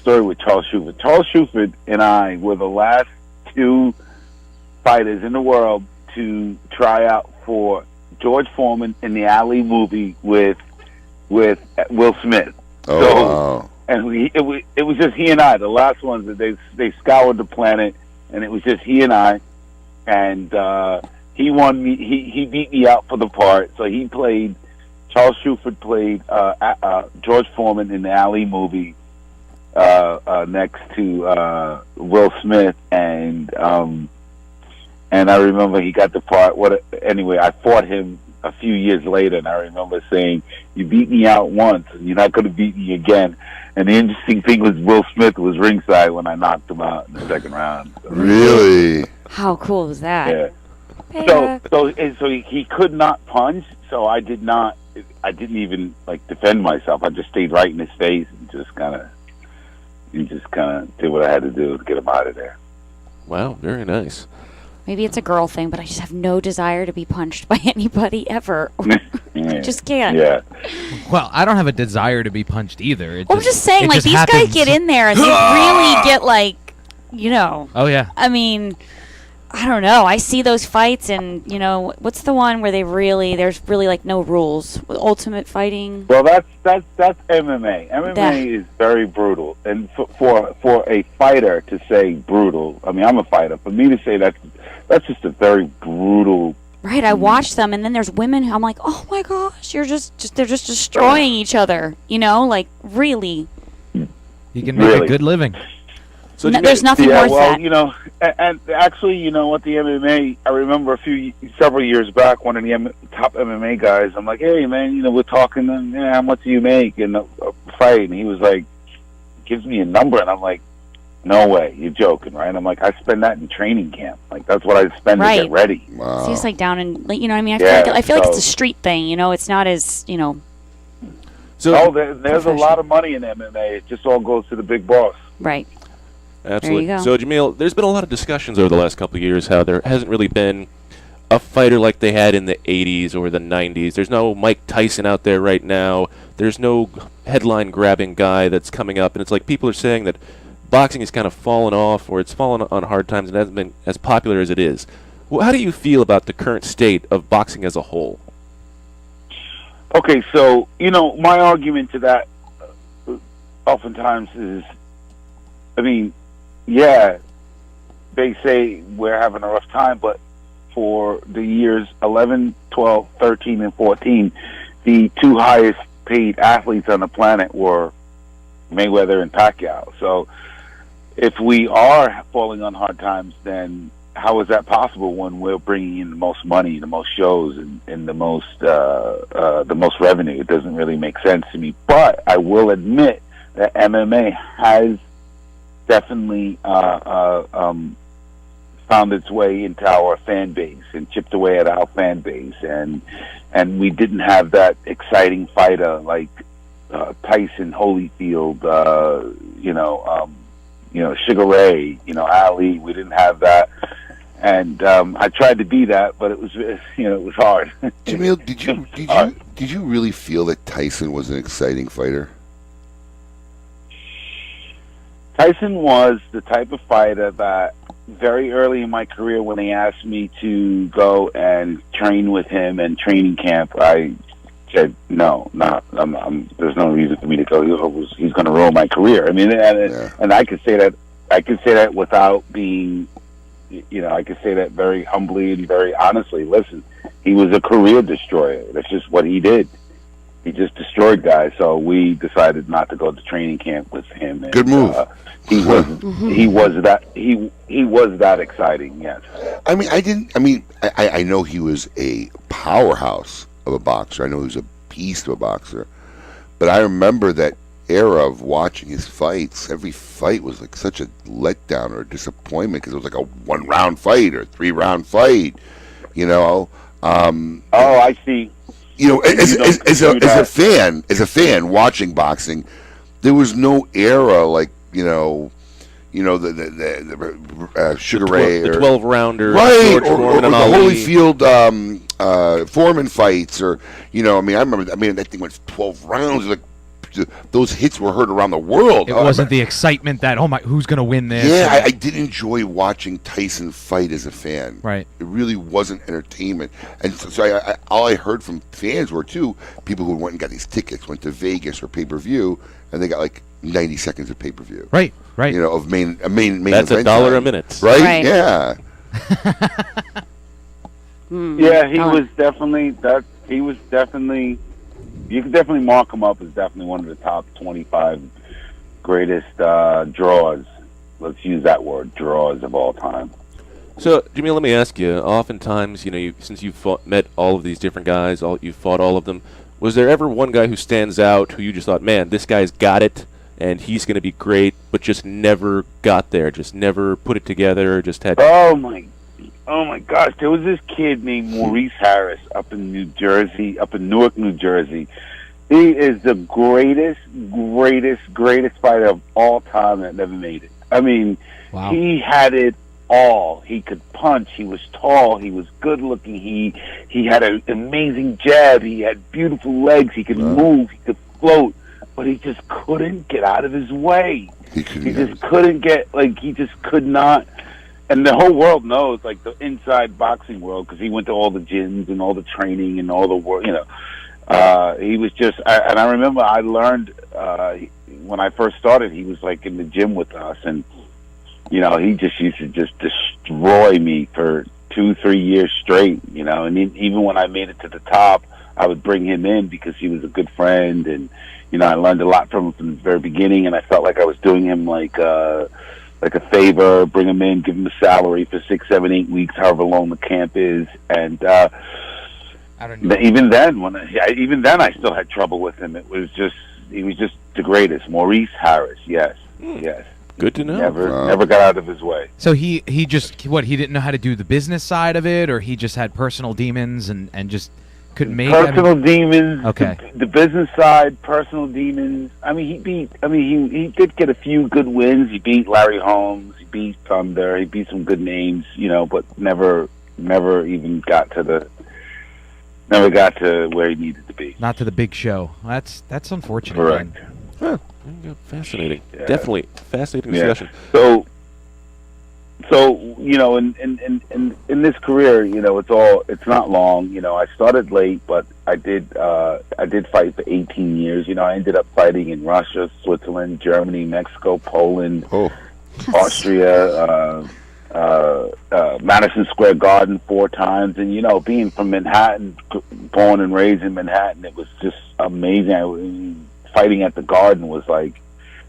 story with Charles Shuford. Charles Shuford and I were the last 2 fighters in the world to try out for George Foreman in the Ali movie with Will Smith. Wow. And it was just he and I, the last ones that they scoured the planet, and it was just he and I. And he won me. He beat me out for the part. So he played. Charles Shuford played George Foreman in the Ali movie next to Will Smith, and I remember he got the part. Anyway, I fought him a few years later, and I remember saying, "You beat me out once, and you're not going to beat me again." And the interesting thing was Will Smith was ringside when I knocked him out in the second round. So, really? How cool was that? Yeah. So he could not punch. So I didn't even like defend myself. I just stayed right in his face and just kind of did what I had to do to get him out of there. Wow, very nice. Maybe it's a girl thing, but I just have no desire to be punched by anybody ever. I just can't. Yeah. Well, I don't have a desire to be punched either. I'm just saying, like, these guys get in there and they really get, like, you know. Oh, yeah. I mean, I don't know. I see those fights and, you know, what's the one where there's really, like, no rules? Ultimate Fighting? Well, that's MMA. MMA is very brutal. And for a fighter to say brutal, I mean, I'm a fighter. For me to say that's just a very brutal. Right, I watch them, and then there's women who I'm like, oh my gosh, they're just destroying each other, you know, like, really. You can make a good living. So there's nothing worth that. You know, and actually, you know what, the MMA, I remember several years back, one of the top MMA guys, I'm like, hey, man, you know, we're talking, how much do you make in a fight? And he was like, gives me a number, and I'm like, no way, you're joking, right? I'm like, I spend that in training camp. Like, that's what I spend to Right. get ready. So he's like down in, you know what I mean? Yeah, I feel like it's so- a street thing, you know? It's not as, you know. So there's a lot of money in MMA. It just all goes to the big boss. Right. Absolutely. There you So, Jameel, there's been a lot of discussions over the last couple of years how there hasn't really been a fighter like they had in the 80s or the 90s. There's no Mike Tyson out there right now. There's no headline-grabbing guy that's coming up. And it's like people are saying that boxing has kind of fallen off, or it's fallen on hard times and hasn't been as popular as it is. Well, how do you feel about the current state of boxing as a whole? Okay, so, my argument to that oftentimes is, I mean, yeah, they say we're having a rough time, but for the years 11, 12, 13, and 14, the two highest paid athletes on the planet were Mayweather and Pacquiao. So if we are falling on hard times, then how is that possible when we're bringing in the most money, the most shows, and the most revenue? It doesn't really make sense to me. But I will admit that MMA has definitely found its way into our fan base and chipped away at our fan base, and we didn't have that exciting fighter like Tyson, Holyfield, Sugar Ray, Ali. We didn't have that, and I tried to be that, but it was hard. Jameel, did you really feel that Tyson was an exciting fighter? Tyson was the type of fighter that very early in my career, when they asked me to go and train with him in training camp, I said no, there's no reason for me to go. He's going to ruin my career. I mean, and I could say that. I could say that without being, I could say that very humbly and very honestly. Listen, he was a career destroyer. That's just what he did. He just destroyed guys. So we decided not to go to training camp with him. And, good move. He was that exciting. Yes. I know he was a powerhouse of a boxer. I know he was a beast of a boxer. But I remember that era of watching his fights. Every fight was like such a letdown or a disappointment because it was like a 1-round fight or a 3-round fight. I see. As a fan watching boxing, there was no era like the Sugar Ray the or 12-rounder, right, George or Foreman and the Ali. Holyfield Foreman fights, or I remember. That thing went 12 rounds. Like those hits were heard around the world. It wasn't the excitement that who's going to win this? Yeah, I did enjoy watching Tyson fight as a fan. Right. It really wasn't entertainment, and so all I heard from fans were people who went and got these tickets, went to Vegas or pay-per-view, and they got like 90 seconds of pay-per-view. Right. Of main That's event $1 time. a minute. Right? Yeah. Yeah, he was definitely that. He was definitely. You could definitely mark him up as definitely one of the top 25 greatest draws. Let's use that word, draws of all time. So, Jameel, let me ask you. Oftentimes, since you've met all of these different guys, you've fought all of them. Was there ever one guy who stands out who you just thought, man, this guy's got it, and he's going to be great, but just never got there, just never put it together, just had... Oh my gosh, there was this kid named Maurice Harris up in Newark, New Jersey. He is the greatest fighter of all time that never made it. I mean, He had it all. He could punch, he was tall, he was good looking, he had an amazing jab, he had beautiful legs, he could move, he could float, but he just couldn't get out of his way. He just could not. And the whole world knows, like the inside boxing world, because he went to all the gyms and all the training and all the work. He was just. And I remember I learned when I first started, he was like in the gym with us, and he just used to just destroy me for 2-3 years straight. And even when I made it to the top, I would bring him in because he was a good friend, and I learned a lot from him from the very beginning, and I felt like I was doing him like a favor, bring him in, give him a salary for 6, 7, 8 weeks, however long the camp is, and even then I still had trouble with him. He was just the greatest. Maurice Harris, yes. Good to know. Never got out of his way. So he just he didn't know how to do the business side of it, or he just had personal demons and just couldn't make personal demons. Okay. The business side, personal demons. I mean, he did get a few good wins. He beat Larry Holmes. He beat Thunder. He beat some good names, but never even got to where he needed to be. Not to the big show. That's unfortunate. Correct. Huh. Fascinating. Yeah. Definitely fascinating discussion. So in this career, it's not long. I started late, but I did fight for 18 years. I ended up fighting in Russia, Switzerland, Germany, Mexico, Poland, Austria, Madison Square Garden 4 times. And being from Manhattan, born and raised in Manhattan, it was just amazing. Fighting at the Garden was like,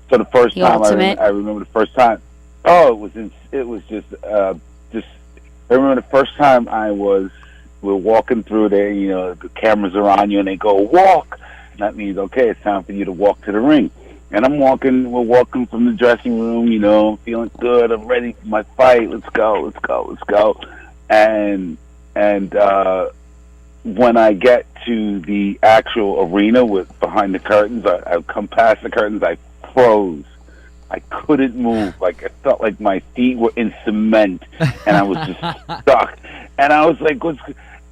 so the first time I remember the first time. Oh, it was just I remember the first time we're walking through there. The cameras are on you and they go walk. And that means okay, it's time for you to walk to the ring. And we're walking from the dressing room. Feeling good. I'm ready for my fight. Let's go. And when I get to the actual arena behind the curtains, I come past the curtains, I froze. I couldn't move. Like, I felt like my feet were in cement, and I was just stuck. And I was like,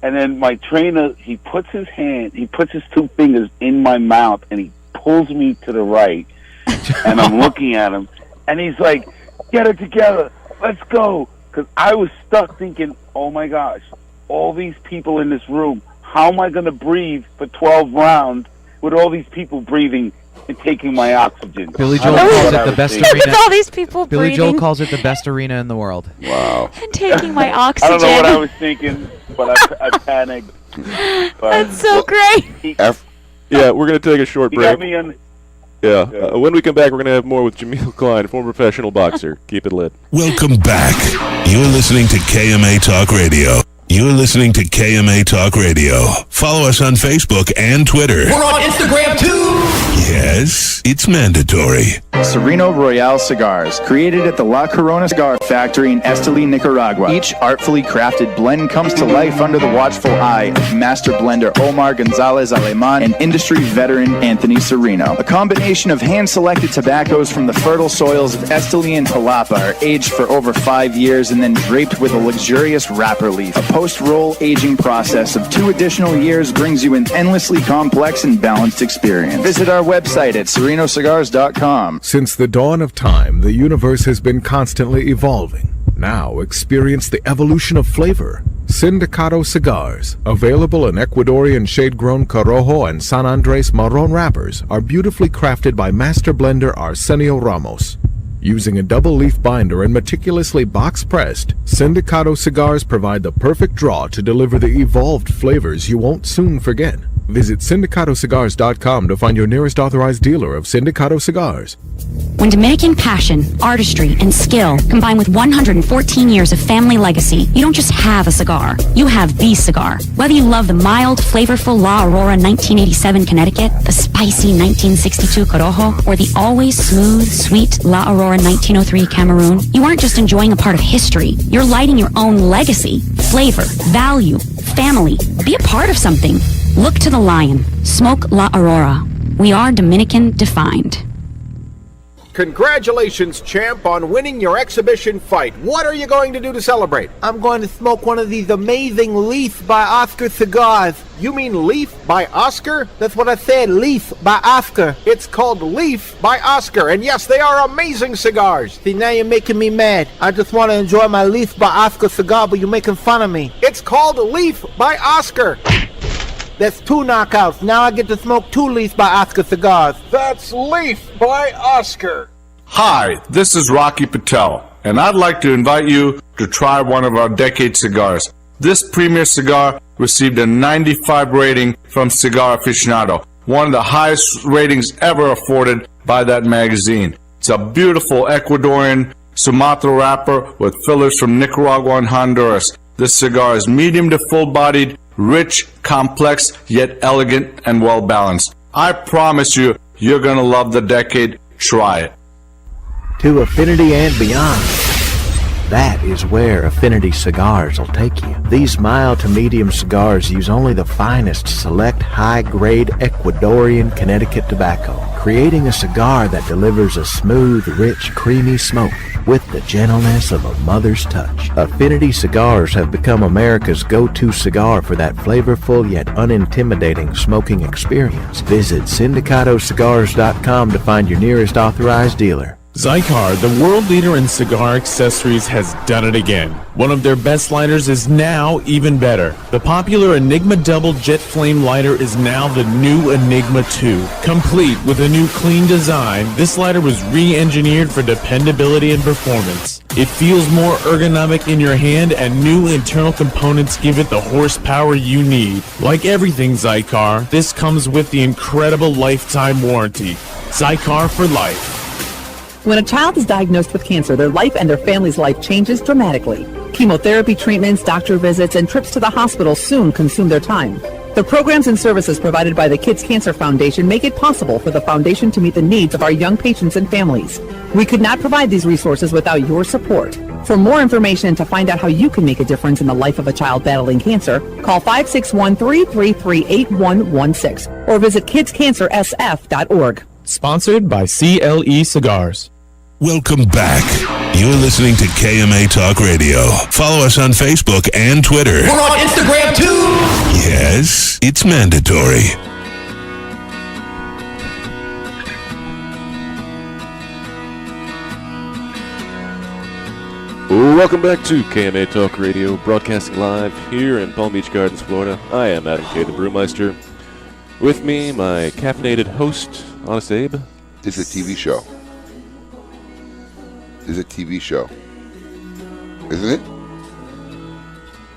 and then my trainer, he puts his 2 fingers in my mouth, and he pulls me to the right, and I'm looking at him, and he's like, get it together, let's go. Because I was stuck thinking, oh my gosh, all these people in this room, how am I going to breathe for 12 rounds with all these people breathing and taking my oxygen? Billy Joel calls it the best arena. With all these people Billy breathing. Joel calls it the best arena in the world. Wow. And taking my oxygen. I don't know what I was thinking, but I panicked. That's so great. Yeah, we're going to take a short He break. got me on. When we come back, we're going to have more with Jameel McCline, former professional boxer. Keep it lit. Welcome back. You're listening to KMA Talk Radio. Follow us on Facebook and Twitter. We're on Instagram too. Yes, it's mandatory. Sereno Royale cigars, created at the La Corona Cigar Factory in Esteli, Nicaragua. Each artfully crafted blend comes to life under the watchful eye of master blender Omar Gonzalez Aleman and industry veteran Anthony Sereno. A combination of hand-selected tobaccos from the fertile soils of Esteli and Jalapa are aged for over 5 years and then draped with a luxurious wrapper leaf. A post-roll aging process of 2 additional years brings you an endlessly complex and balanced experience. Visit our website at serenocigars.com. Since the dawn of time, the universe has been constantly evolving. Now experience the evolution of flavor. Sindicato cigars, available in Ecuadorian shade-grown Corojo and San Andres Marron wrappers, are beautifully crafted by master blender Arsenio Ramos. Using a double-leaf binder and meticulously box-pressed, Sindicato cigars provide the perfect draw to deliver the evolved flavors you won't soon forget. Visit syndicatocigars.com to find your nearest authorized dealer of Sindicato cigars. When Dominican passion, artistry, and skill combine with 114 years of family legacy, you don't just have a cigar, you have the cigar. Whether you love the mild, flavorful La Aurora 1987 Connecticut, the spicy 1962 Corojo, or the always smooth, sweet La Aurora 1903 Cameroon, you aren't just enjoying a part of history, you're lighting your own legacy, flavor, value, family. Be a part of something. Look to the lion. Smoke La Aurora. We are Dominican defined. Congratulations, champ, on winning your exhibition fight. What are you going to do to celebrate? I'm going to smoke one of these amazing Leaf by Oscar cigars. You mean Leaf by Oscar? That's what I said, Leaf by Oscar. It's called Leaf by Oscar, and yes, they are amazing cigars. See, now you're making me mad. I just want to enjoy my Leaf by Oscar cigar, but you're making fun of me. It's called Leaf by Oscar. That's 2 knockouts. Now I get to smoke 2 Leaf by Oscar cigars. That's Leaf by Oscar. Hi, this is Rocky Patel, and I'd like to invite you to try one of our decade cigars. This premier cigar received a 95 rating from Cigar Aficionado, one of the highest ratings ever afforded by that magazine. It's a beautiful Ecuadorian Sumatra wrapper with fillers from Nicaragua and Honduras. This cigar is medium to full-bodied, rich, complex, yet elegant and well-balanced. I promise you, You're going to love the decade. Try it. To affinity and beyond. That is where Affinity Cigars will take you. These mild to medium cigars use only the finest select high-grade Ecuadorian Connecticut tobacco, creating a cigar that delivers a smooth, rich, creamy smoke with the gentleness of a mother's touch. Affinity Cigars have become America's go-to cigar for that flavorful yet unintimidating smoking experience. Visit syndicatocigars.com to find your nearest authorized dealer. Zycar, the world leader in cigar accessories, has done it again. One of their best lighters is now even better. The popular Enigma Double Jet Flame lighter is now the new Enigma 2. Complete with a new clean design, this lighter was re-engineered for dependability and performance. It feels more ergonomic in your hand, and new internal components give it the horsepower you need. Like everything Zycar, this comes with the incredible lifetime warranty. Zycar for life. When a child is diagnosed with cancer, their life and their family's life changes dramatically. Chemotherapy treatments, doctor visits, and trips to the hospital soon consume their time. The programs and services provided by the Kids Cancer Foundation make it possible for the foundation to meet the needs of our young patients and families. We could not provide these resources without your support. For more information and to find out how you can make a difference in the life of a child battling cancer, call 561-333-8116 or visit kidscancersf.org. Sponsored by CLE Cigars. Welcome back. You're listening to KMA Talk Radio. Follow us on Facebook and Twitter. We're on Instagram too. Yes, it's mandatory. Welcome back to KMA Talk Radio, broadcasting live here in Palm Beach Gardens, Florida. I am Adam K. the Brewmeister. With me, my caffeinated host, Honest Abe. It's a TV show. It's a TV show. Isn't it?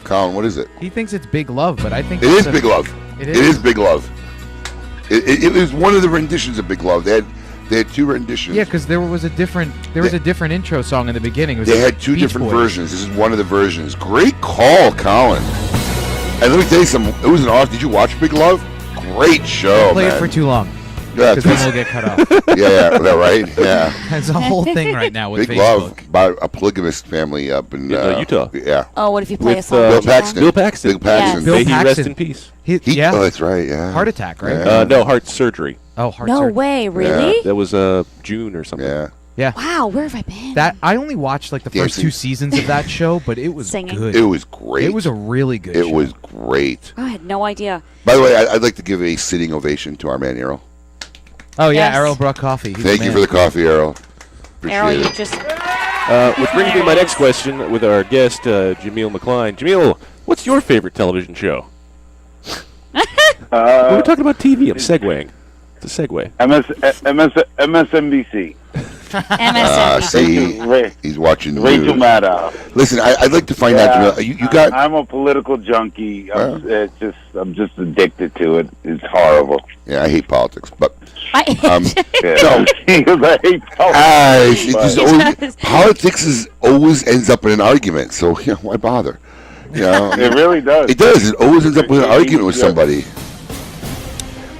Colin, what is it? He thinks it's Big Love, but I think It is Big Love. It It is Big Love. It was one of the renditions of Big Love. They had two renditions. Yeah, because there was a different intro song in the beginning. It was They like had two Beach different Boys. versions. This is one of the versions. Great call, Colin. And let me tell you something. It was an awesome. Did you watch Big Love? Great show, Don't play man. it for too long. Yeah, Because then we'll get cut off. yeah, that right? Yeah. There's a whole thing right now with Big Facebook. Love about a polygamist family up in Utah. Yeah. Oh, what if you play a With song? Bill with Paxton. Bill Paxton. Bill Paxton. Bill May he rest Paxton. in peace. Yeah. Oh, that's right. Yeah. Heart attack, right? Yeah. No, heart surgery. Oh, heart No surgery. way, really? That was June or something. Yeah. Yeah. Wow, where have I been? That I only watched like the first Dancing. 2 seasons of that show, but it was Singing. good. It was great. It was a really good It show. was great. I had no idea. By the way, I'd like to give a sitting ovation to our man Errol. Oh yeah, Yes. Errol brought coffee. He's Thank the you man. for the coffee, Errol. Appreciate Errol, you it. just... Which brings me to my next question with our guest, Jameel McCline. Jameel, what's your favorite television show? We were talking about TV. I'm segueing. It's a segue. MSNBC. See, he's watching the Rachel news. Maddow. Listen, I'd like to find out. You got. I'm a political junkie. I'm just addicted to it. It's horrible. Yeah, I hate politics, but I no. Because I hate It politics. just always, politics always ends up in an argument. So why bother? You know, It really does. It does. It always ends up with an argument with somebody.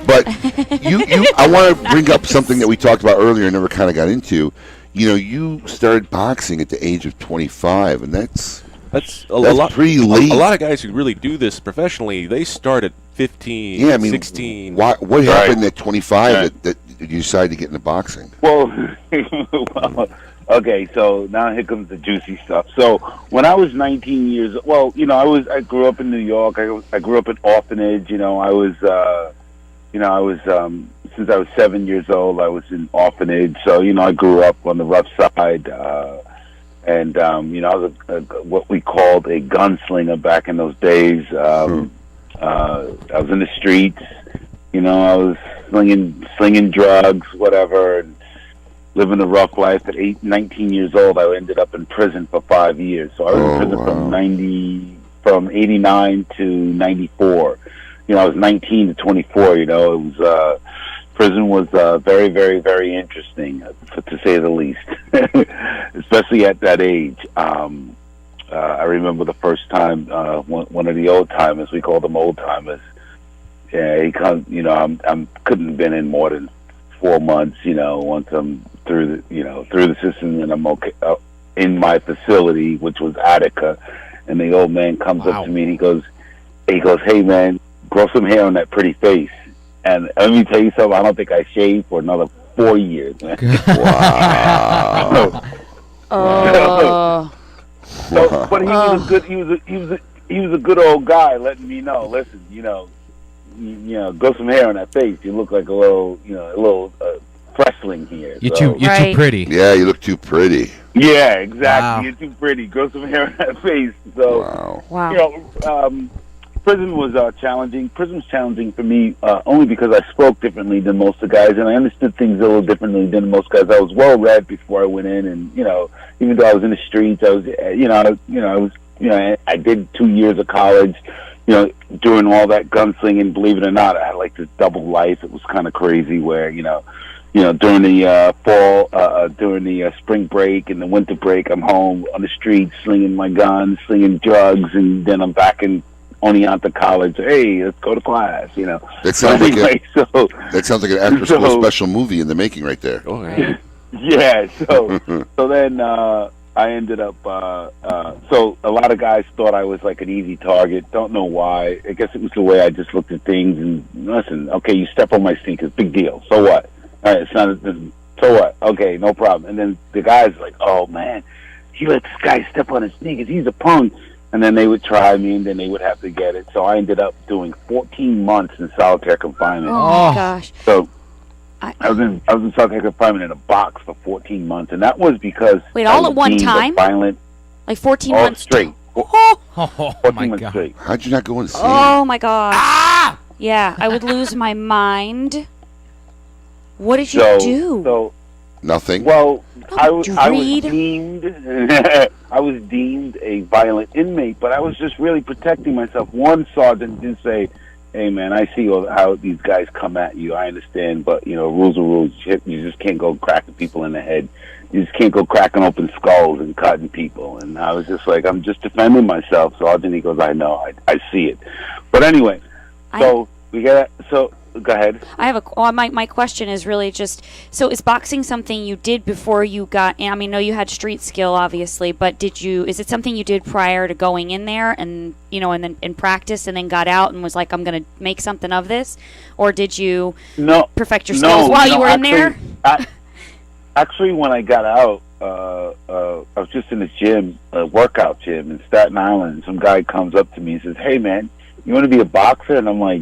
But I want to bring up something that we talked about earlier and never kind of got into. You know, you started boxing at the age of 25, and that's a lot, pretty late. A lot of guys who really do this professionally, they start at 15, Yeah, I mean, 16. What happened at 25 that you decided to get into boxing? Well, okay, so now here comes the juicy stuff. So when I was 19 years, well, you know, I grew up in New York. I grew up in orphanage. You know, I was since I was 7 years old, I was in orphanage. So you know, I grew up on the rough side, and you know, I was what we called a gunslinger back in those days. I was in the streets. You know, I was slinging drugs, whatever, and living a rough life. At 19 years old, I ended up in prison for 5 years. So I was in prison from 89 to 94. You know, I was 19 to 24. You know, it was prison was very, very, very interesting, to say the least, especially at that age. I remember the first time one of the old timers, we call them old timers. Yeah, he comes. You know, I couldn't have been in more than 4 months. Once I'm through the system, and I'm okay in my facility, which was Attica. And the old man comes up to me and he goes, "Hey man, grow some hair on that pretty face." And let me tell you something. I don't think I shaved for another 4 years, man. Wow. So, but he was a good. He was a good old guy, letting me know. Listen, grow some hair on that face. You look like a little fleshling here. You're too pretty. Yeah, you look too pretty. Yeah, exactly. Wow. You're too pretty. Grow some hair on that face. So, wow. Prison was challenging. Prison was challenging for me only because I spoke differently than most of the guys, and I understood things a little differently than most guys. I was well read before I went in, and even though I was in the streets, I was, I did 2 years of college. Doing all that gunslinging. Believe it or not, I had like this double life. It was kind of crazy. Where during the fall, during the spring break and the winter break, I'm home on the streets slinging my guns, slinging drugs, and then I'm back in Oneonta College. Hey, let's go to class. That sounds that sounds like an after-school special movie in the making, right there. Oh, yeah. Yeah. So then I ended up. So a lot of guys thought I was like an easy target. Don't know why. I guess it was the way I just looked at things. And listen, okay, you step on my sneakers, big deal. So what? All right, it's not. So what? Okay, no problem. And then the guys like, oh man, he let this guy step on his sneakers. He's a punk. And then they would try me, and then they would have to get it. So I ended up doing 14 months in solitary confinement. Oh my gosh! So I was in solitary confinement in a box for 14 months, and that was because all at one time, violent, like 14 all months straight. Oh 14 months straight. How'd you not go insane? Oh my gosh! Yeah, I would lose my mind. What did you do? So nothing. Well, I was read? deemed I was deemed a violent inmate, but I was just really protecting myself. One sergeant did say, "Hey man, I see how these guys come at you. I understand, but rules are rules. You just can't go cracking people in the head. You just can't go cracking open skulls and cutting people." And I was just like, "I'm just defending myself." Sergeant, he goes, "I know, I see it." But anyway, so go ahead. I have my question is really just, so is boxing something you did before you got in? I mean, no, you had street skill, obviously, but is it something you did prior to going in there and, and then in practice and then got out and was like, I'm going to make something of this? Or did you perfect your skills while you were in there? Actually, when I got out, I was just in this gym, a workout gym in Staten Island, and some guy comes up to me and says, "Hey man, you want to be a boxer?" And I'm like,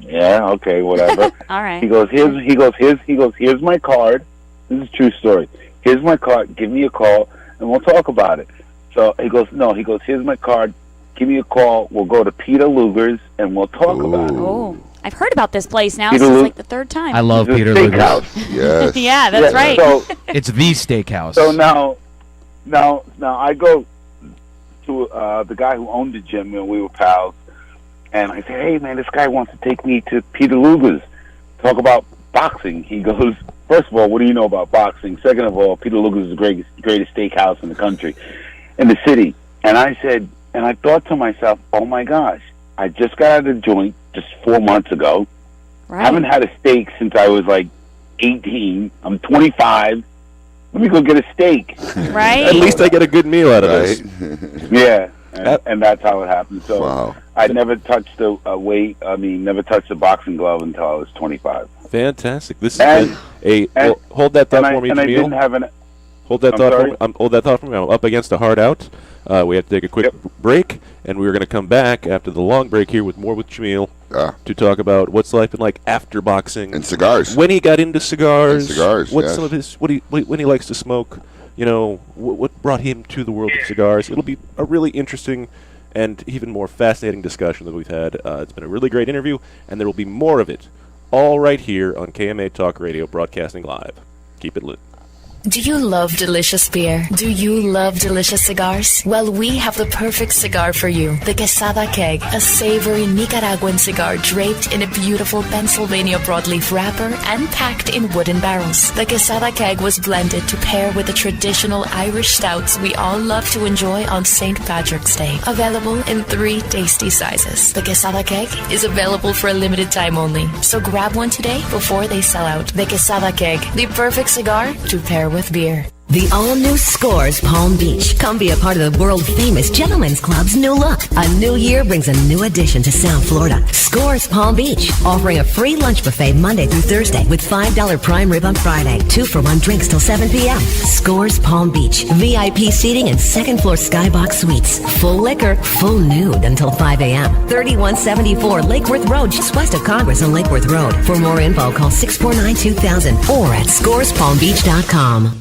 "Yeah, okay, whatever." All right. He goes, here's my card. This is a true story. Here's my card. Give me a call, and we'll talk about it. So he goes, here's my card. Give me a call. We'll go to Peter Luger's, and we'll talk about it. Oh, I've heard about this place now. Peter This is like the third time. I love It's a Peter steakhouse. Luger's. Yes. Yeah, that's right. So, It's the steakhouse. so now I go to the guy who owned the gym, and we were pals. And I say, "Hey man, this guy wants to take me to Peter Luger's, talk about boxing." He goes, "First of all, what do you know about boxing? Second of all, Peter Luger's is the greatest steakhouse in the country, in the city." And I said, and I thought to myself, "Oh my gosh, I just got out of the joint just 4 months ago. Right. Haven't had a steak since I was like 18. I'm 25. Let me go get a steak." Right. At least I get a good meal out of this. Yeah. And that's how it happened. So Wow. I never touched the weight. I mean, never touched the boxing glove until I was 25. Fantastic. This has been hold that thought for me, and I Jameel. didn't have an. Hold that I'm thought sorry? for me. Hold that thought for me. I'm up against a hard out. We have to take a quick break, and we're going to come back after the long break here with more with Jameel to talk about what's life been like after boxing and cigars. When he got into cigars, what's yes. some of his when he likes to smoke. What brought him to the world of cigars. It'll be a really interesting and even more fascinating discussion that we've had. It's been a really great interview, and there will be more of it, all right here on KMA Talk Radio, broadcasting live. Keep it lit. Do you love delicious beer? Do you love delicious cigars? Well, we have the perfect cigar for you. The Quesada Keg, a savory Nicaraguan cigar draped in a beautiful Pennsylvania broadleaf wrapper and packed in wooden barrels. The Quesada Keg was blended to pair with the traditional Irish stouts we all love to enjoy on St. Patrick's Day. Available in 3 tasty sizes. The Quesada Keg is available for a limited time only, so grab one today before they sell out. The Quesada Keg, the perfect cigar to pair with beer. The all-new Scores Palm Beach. Come be a part of the world-famous Gentlemen's Club's new look. A new year brings a new addition to South Florida. Scores Palm Beach, offering a free lunch buffet Monday through Thursday with $5 prime rib on Friday. 2-for-1 drinks till 7 p.m. Scores Palm Beach. VIP seating and second-floor skybox suites. Full liquor, full nude until 5 a.m. 3174 Lake Worth Road, just west of Congress on Lake Worth Road. For more info, call 649-2000 or at scorespalmbeach.com.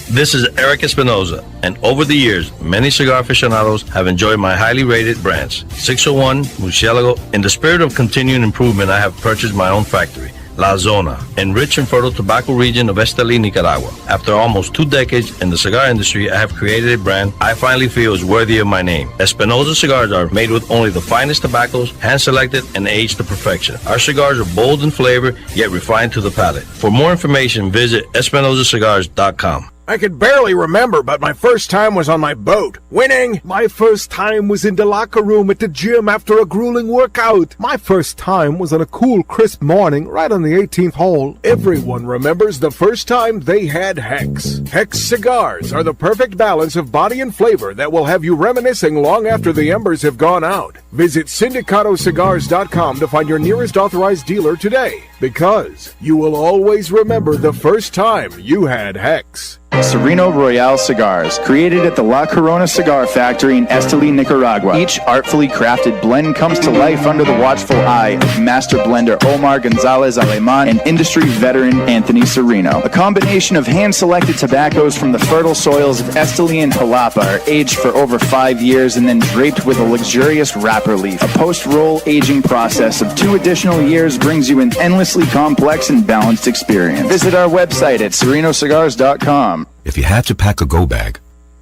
This is Eric Espinoza, and over the years, many cigar aficionados have enjoyed my highly rated brands. 601, Murcielago. In the spirit of continuing improvement, I have purchased my own factory, La Zona, in rich and fertile tobacco region of Estelí, Nicaragua. After almost 2 decades in the cigar industry, I have created a brand I finally feel is worthy of my name. Espinoza cigars are made with only the finest tobaccos, hand-selected and aged to perfection. Our cigars are bold in flavor, yet refined to the palate. For more information, visit EspinozaCigars.com. I could barely remember, but my first time was on my boat. Winning! My first time was in the locker room at the gym after a grueling workout. My first time was on a cool, crisp morning right on the 18th hole. Everyone remembers the first time they had Hex. Hex cigars are the perfect balance of body and flavor that will have you reminiscing long after the embers have gone out. Visit SindicatoCigars.com to find your nearest authorized dealer today, because you will always remember the first time you had Hex. Sereno Royale Cigars, created at the La Corona Cigar Factory in Estelí, Nicaragua. Each artfully crafted blend comes to life under the watchful eye of master blender Omar Gonzalez Aleman and industry veteran Anthony Sereno. A combination of hand-selected tobaccos from the fertile soils of Estelí and Jalapa are aged for over 5 years and then draped with a luxurious wrapper leaf. A post-roll aging process of 2 additional years brings you an endlessly complex and balanced experience. Visit our website at serenocigars.com. If you had to pack a go bag,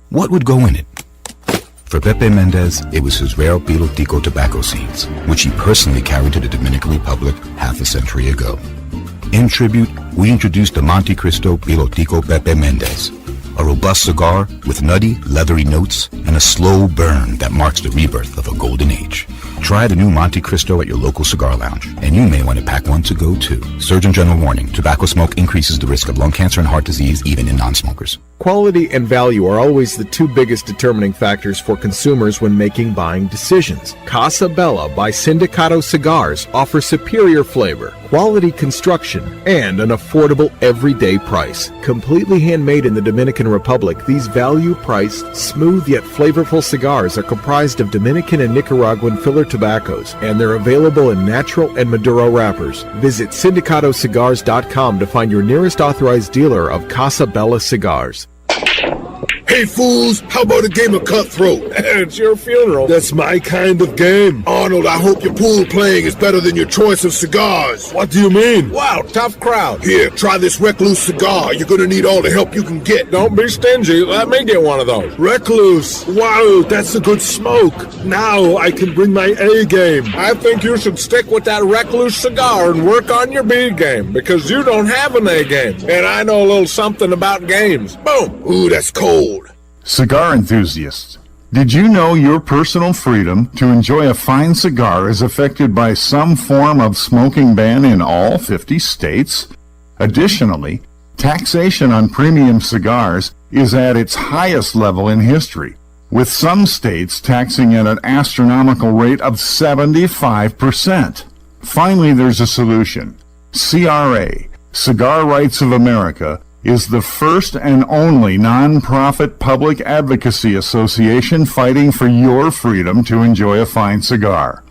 what would go in it? For Pepe Mendez, it was his rare Pilotico tobacco seeds, which he personally carried to the Dominican Republic half a century ago. In tribute, we introduced the Monte Cristo Pilotico Pepe Mendez, a robust cigar with nutty, leathery notes and a slow burn that marks the rebirth of a golden age. Try the new Monte Cristo at your local cigar lounge, and you may want to pack one to go too. Surgeon General warning: tobacco smoke increases the risk of lung cancer and heart disease even in non-smokers. Quality and value are always the 2 biggest determining factors for consumers when making buying decisions. Casa Bella by Sindicato Cigars offers superior flavor, quality construction, and an affordable everyday price. Completely handmade in the Dominican Republic, these value-priced, smooth yet flavorful cigars are comprised of Dominican and Nicaraguan filler tobaccos, and they're available in natural and Maduro wrappers. Visit SindicatoCigars.com to find your nearest authorized dealer of Casa Bella cigars. Hey fools, how about a game of Cutthroat? It's your funeral. That's my kind of game. Arnold, I hope your pool playing is better than your choice of cigars. What do you mean? Wow, tough crowd. Here, try this Recluse cigar. You're gonna need all the help you can get. Don't be stingy. Let me get one of those. Recluse. Wow, that's a good smoke. Now I can bring my A game. I think you should stick with that Recluse cigar and work on your B game, because you don't have an A game. And I know a little something about games. Boom. Ooh, that's cold. Cigar enthusiasts, did you know your personal freedom to enjoy a fine cigar is affected by some form of smoking ban in all 50 states? Additionally, taxation on premium cigars is at its highest level in history, with some states taxing at an astronomical rate of 75%. Finally, there's a solution. CRA, Cigar Rights of America, is the first and only non-profit public advocacy association fighting for your freedom to enjoy a fine cigar.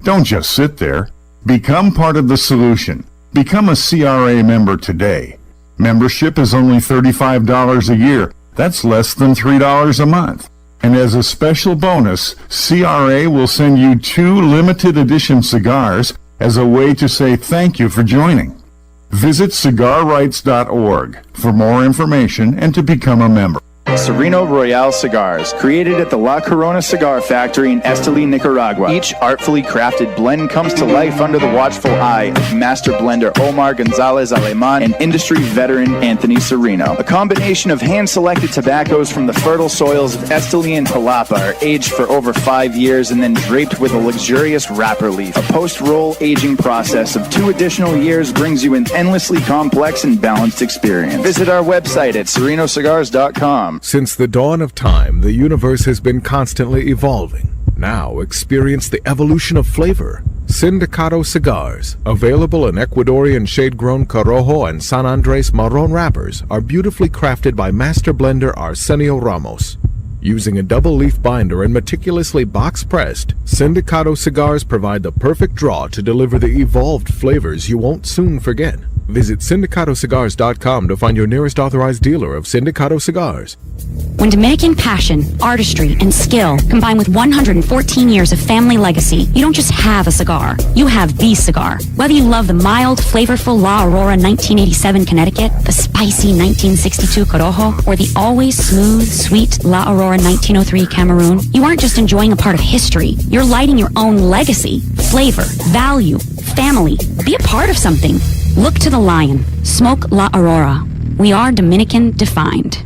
Don't just sit there. Become part of the solution. Become a CRA member today. Membership is only $35 a year. That's less than $3 a month. And as a special bonus, CRA will send you 2 limited edition cigars as a way to say thank you for joining. Visit cigarrights.org for more information and to become a member. Sereno Royale cigars, created at the La Corona Cigar Factory in Esteli, Nicaragua. Each artfully crafted blend comes to life under the watchful eye of master blender Omar Gonzalez Aleman and industry veteran Anthony Sereno. A combination of hand-selected tobaccos from the fertile soils of Esteli and Jalapa are aged for over 5 years and then draped with a luxurious wrapper leaf. A post-roll aging process of 2 additional years brings you an endlessly complex and balanced experience. Visit our website at serenocigars.com. Since the dawn of time, the universe has been constantly evolving. Now experience the evolution of flavor. Sindicato Cigars, available in Ecuadorian shade-grown Corojo and San Andres Marron wrappers, are beautifully crafted by master blender Arsenio Ramos. Using a double-leaf binder and meticulously box-pressed, Sindicato Cigars provide the perfect draw to deliver the evolved flavors you won't soon forget. Visit syndicatocigars.com to find your nearest authorized dealer of Sindicato Cigars. When Dominican passion, artistry, and skill combine with 114 years of family legacy, you don't just have a cigar, you have the cigar. Whether you love the mild, flavorful La Aurora 1987 Connecticut, the spicy 1962 Corojo, or the always smooth, sweet La Aurora 1903 Cameroon, you aren't just enjoying a part of history, you're lighting your own legacy, flavor, value, family. Be a part of something. Look to the lion. Smoke La Aurora. We are Dominican defined.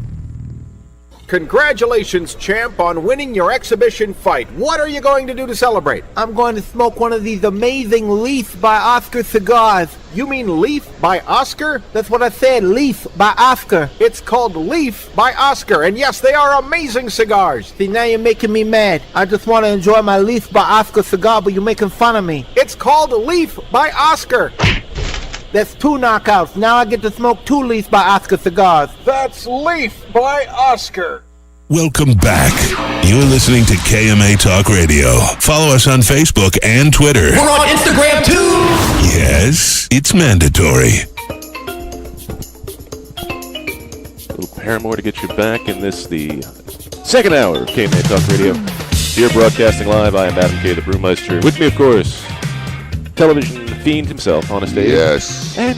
Congratulations, champ, on winning your exhibition fight. What are you going to do to celebrate? I'm going to smoke one of these amazing Leaf by Oscar cigars. You mean Leaf by Oscar? That's what I said, Leaf by Oscar. It's called Leaf by Oscar, and yes, they are amazing cigars. See, now you're making me mad. I just want to enjoy my Leaf by Oscar cigar, but you're making fun of me. It's called Leaf by Oscar. That's 2 knockouts. Now I get to smoke 2 Leaf by Oscar cigars. That's Leaf by Oscar. Welcome back. You're listening to KMA Talk Radio. Follow us on Facebook and Twitter. We're on Instagram too. Yes, it's mandatory. A little Paramore to get you back in this, the second hour of KMA Talk Radio. Here broadcasting live, I am Adam K. the Brewmeister. With me, of course, television fiend himself, Honest Abe. Yes. And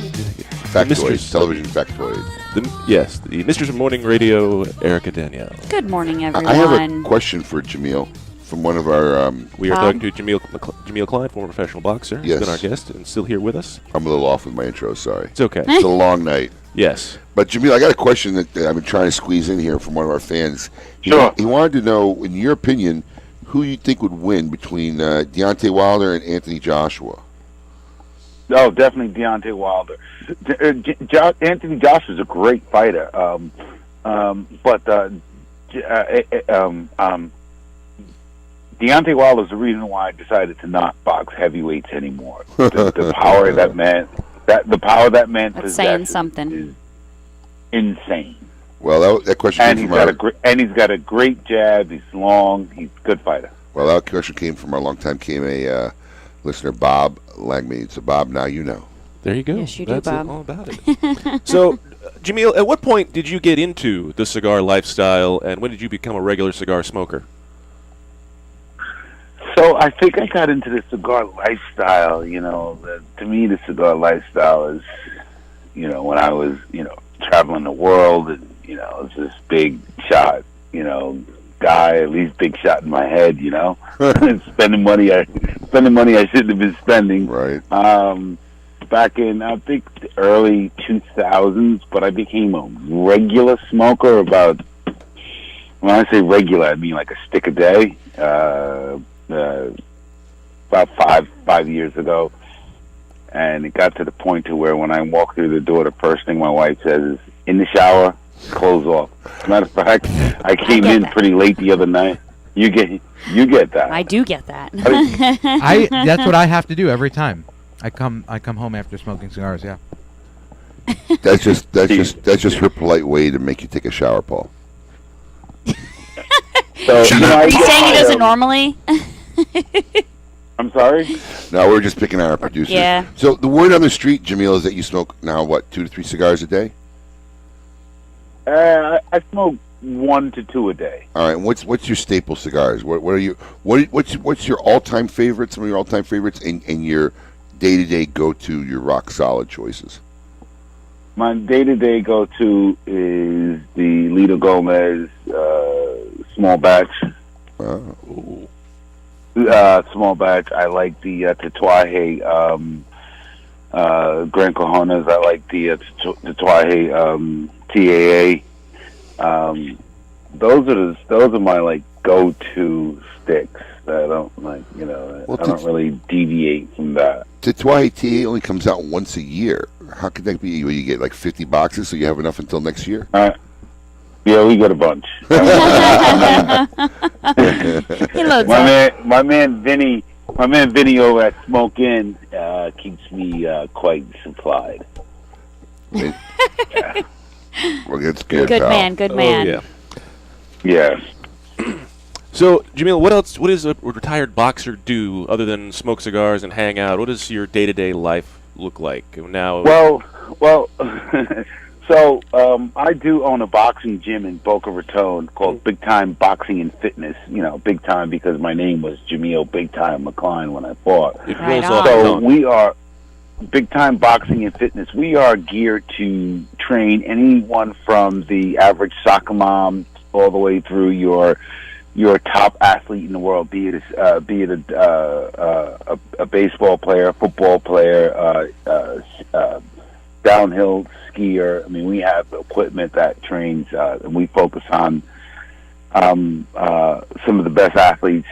Factoids, television factoid. The Mistress of Morning Radio, Erica Danielle. Good morning, everyone. I have a question for Jameel from one of our... we are talking to Jameel McCline, former professional boxer. Yes. He's been our guest and still here with us. I'm a little off with my intro, sorry. It's okay. It's a long night. Yes. But Jameel, I got a question that I've been trying to squeeze in here from one of our fans. Sure. He wanted to know, in your opinion, who you think would win between Deontay Wilder and Anthony Joshua? Oh, definitely Deontay Wilder. Anthony Joshua is a great fighter, but Deontay Wilder is the reason why I decided to not box heavyweights anymore. The power of that man, the power that man That's possesses saying something. is insane. Well, that question And came he's got a great jab. He's long. He's a good fighter. Well, that question came from our longtime KMA listener, Bob Langmead. So, Bob, now you know. There you go. Yes, you do, That's Bob. all about it. So, Jameel, at what point did you get into the cigar lifestyle, and when did you become a regular cigar smoker? So I think I got into the cigar lifestyle. To me, the cigar lifestyle is, when I was, traveling the world, and it's this big shot, guy, at least big shot in my head, spending money I shouldn't have been spending. Right. Back in, I think, the early 2000s, but I became a regular smoker about, when I say regular, I mean like a stick a day, about five years ago. And it got to the point to where when I walk through the door, the first thing my wife says is, in the shower, clothes off. Matter of fact, I came in pretty late the other night. You get that. I do get that. That's what I have to do every time. I come home after smoking cigars. Yeah. That's just her polite way to make you take a shower, Paul. So, Are you saying he doesn't normally? I'm sorry? No, we're just picking on our producer. Yeah. So the word on the street, Jameel, is that you smoke now, 2 to 3 cigars a day? I smoke 1 to 2 a day. All right. What's your staple cigars? What's your all-time favorites? Some of your all-time favorites, and your day-to-day go-to, your rock-solid choices? My day-to-day go-to is the Lito Gomez small batch. Small batch. I like the Tatuaje Gran Cojones. I like the Tatuaje TAA. Those are my like go-to sticks. I don't like, I don't really deviate from that. Tatuaje TA only comes out once a year. How could that be? Will you get like 50 boxes so you have enough until next year? Yeah, we got a bunch. He loads my man Vinny over at Smoke Inn keeps me quite supplied. Well, that's good. Good pal. man, good man. Oh, yeah. So, Jameel, what does a retired boxer do other than smoke cigars and hang out? What does your day-to-day life look like now? Well, so I do own a boxing gym in Boca Raton called Big Time Boxing and Fitness. Big time because my name was Jameel Big Time McCline when I fought. So we are Big Time Boxing and Fitness. We are geared to train anyone from the average soccer mom all the way through your top athlete in the world, be it a baseball player, football player, downhill skier. I mean, we have equipment that trains, and we focus on some of the best athletes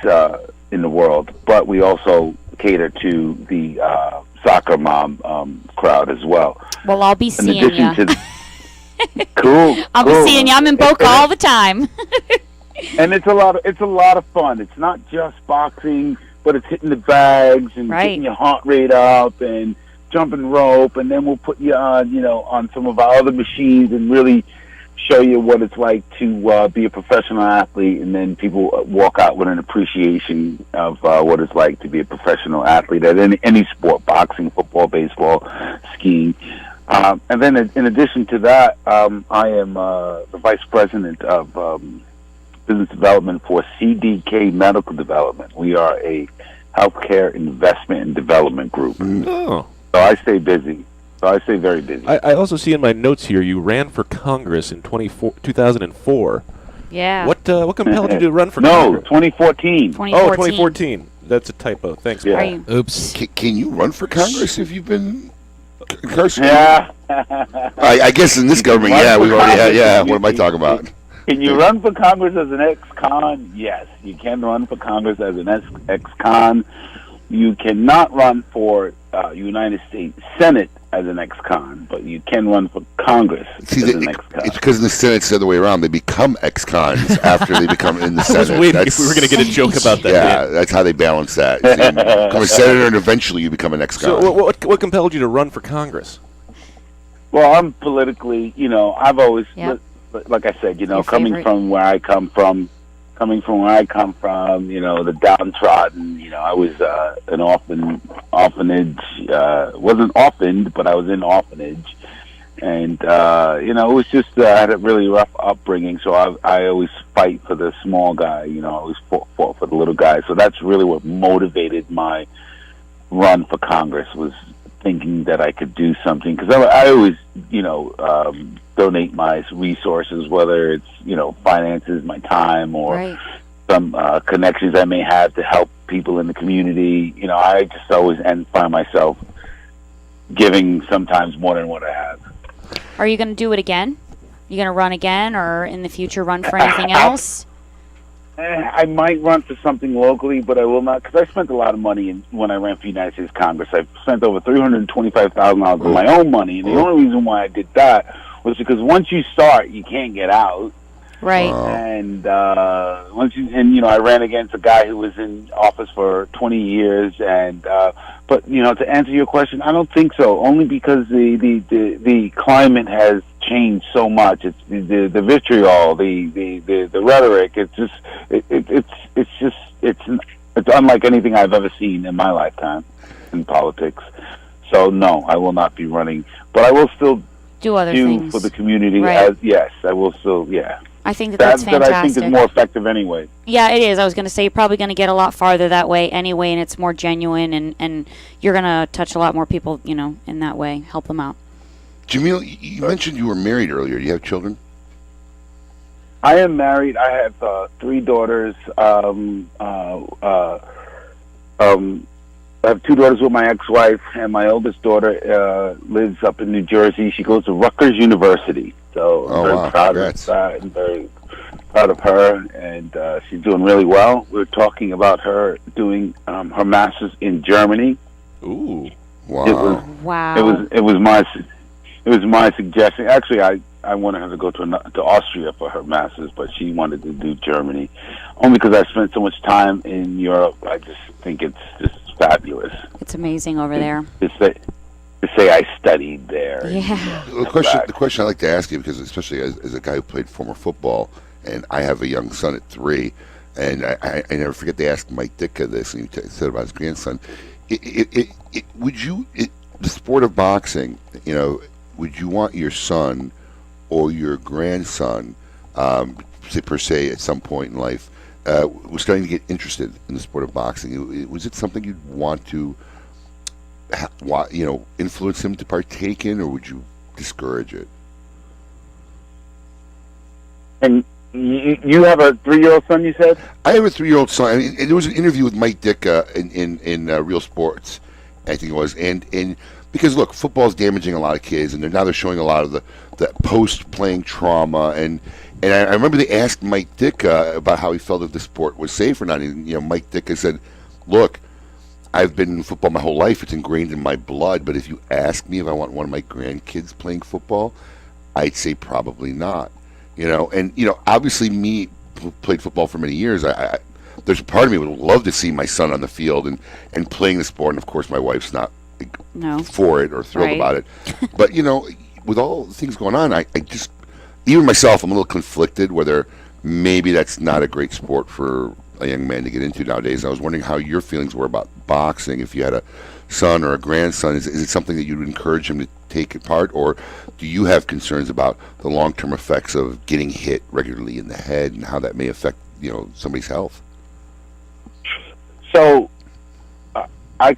in the world. But we also cater to the soccer mom crowd as well. Well, I'll be seeing you. Cool. I'll be seeing you. I'm in Boca all the time. And it's a lot of fun. It's not just boxing, but it's hitting the bags and getting your heart rate up and jumping rope, and then we'll put you on, on some of our other machines and really show you what it's like to be a professional athlete. And then people walk out with an appreciation of what it's like to be a professional athlete at any sport: boxing, football, baseball, skiing. And then in addition to that, I am the vice president of business development for CDK Medical Development. We are a healthcare investment and development group. Oh. So I stay busy. So I stay very busy. I also see in my notes here you ran for Congress in 2004. Yeah. What compelled you to run for No, Congress? 2014. Oh, 2014. That's a typo. Thanks. Yeah. Brian. Oops. Can you run for Congress if you've been incarcerated? Yeah. I guess in this government, we've already had. Yeah, what am I talking about? Can you run for Congress as an ex-con? Yes, you can run for Congress as an ex-con. You cannot run for United States Senate as an ex-con, but you can run for Congress as an ex-con. It's because in the Senate it's the other way around. They become ex-cons after they become in the Senate. I was waiting if we were going to get a joke about that. Yeah, that's how they balance that. So you become a senator, and eventually you become an ex-con. So what compelled you to run for Congress? Well, I'm politically, I've always, like I said, coming from where I come from, the downtrodden, I was an orphanage, wasn't orphaned, but I was in orphanage. And, it was just, I had a really rough upbringing, so I always fight for the small guy, I always fought for the little guy. So that's really what motivated my run for Congress, was thinking that I could do something. Because I always, donate my resources, whether it's, finances, my time, or some connections I may have to help people in the community. I just always find myself giving sometimes more than what I have. Are you going to do it again? You going to run again, or in the future run for anything else? I might run for something locally, but I will not, because I spent a lot of money when I ran for United States Congress. I spent over $325,000 of my own money, and the only reason why I did that was because once you start, you can't get out. Right. And I ran against a guy who was in office for 20 years, and but to answer your question, I don't think so. Only because the climate has changed so much. It's the vitriol, the rhetoric. It's unlike anything I've ever seen in my lifetime in politics. So no, I will not be running, but I will still do other things for the community. Right. Yes, I will still. Yeah. I think that's that I fantastic. think is more effective anyway. Yeah, it is. I was going to say you're probably going to get a lot farther that way anyway, and it's more genuine, and you're going to touch a lot more people, in that way, help them out. Jameel, you mentioned you were married earlier. Do you have children? I am married. I have 3 daughters. I have 2 daughters with my ex-wife, and my oldest daughter lives up in New Jersey. She goes to Rutgers University. So I'm very proud of that and very proud of her, and she's doing really well. We're talking about her doing her master's in Germany. Ooh, wow! It was my suggestion. Actually, I wanted her to go to Austria for her master's, but she wanted to do Germany, only because I spent so much time in Europe. I just think it's just fabulous. It's amazing over there. To say I studied there. Yeah. The question I like to ask you, because especially as a guy who played former football, and I have a young son at 3, and I never forget to ask Mike Ditka this, and he said about his grandson. The sport of boxing, would you want your son or your grandson, per se, at some point in life, was starting to get interested in the sport of boxing? Was it something you'd want to, influence him to partake in, or would you discourage it? And you have a 3-year-old son, you said? I have a 3-year-old son. I mean, there was an interview with Mike Ditka in Real Sports, I think it was, and because look, football's damaging a lot of kids, and they're showing a lot of the post-playing trauma, and I remember they asked Mike Ditka about how he felt if the sport was safe or not. And Mike Ditka said, "Look, I've been in football my whole life; it's ingrained in my blood. But if you ask me if I want one of my grandkids playing football, I'd say probably not." And obviously, me who played football for many years, there's a part of me would love to see my son on the field and playing the sport, and of course, my wife's not for it or thrilled about it. But with all the things going on, I just, even myself, I'm a little conflicted whether maybe that's not a great sport for a young man to get into nowadays. I was wondering how your feelings were about boxing. If you had a son or a grandson, is it something that you would encourage him to take part, or do you have concerns about the long-term effects of getting hit regularly in the head and how that may affect somebody's health? So I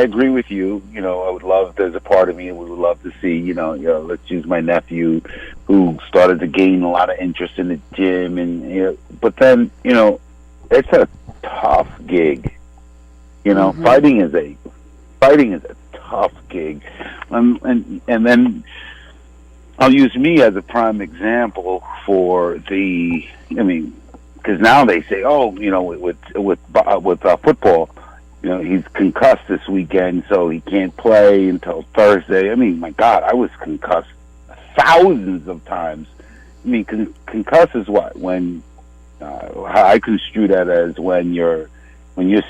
agree with you. I would love, there's a part of me we would love to see, let's use my nephew who started to gain a lot of interest in the gym, and but then it's a tough gig. Fighting is a tough gig, and then I'll use me as a prime example for because now they say, with football, he's concussed this weekend, so he can't play until Thursday. I mean, my God, I was concussed thousands of times. I mean, concussed is what? When I construe that as when you're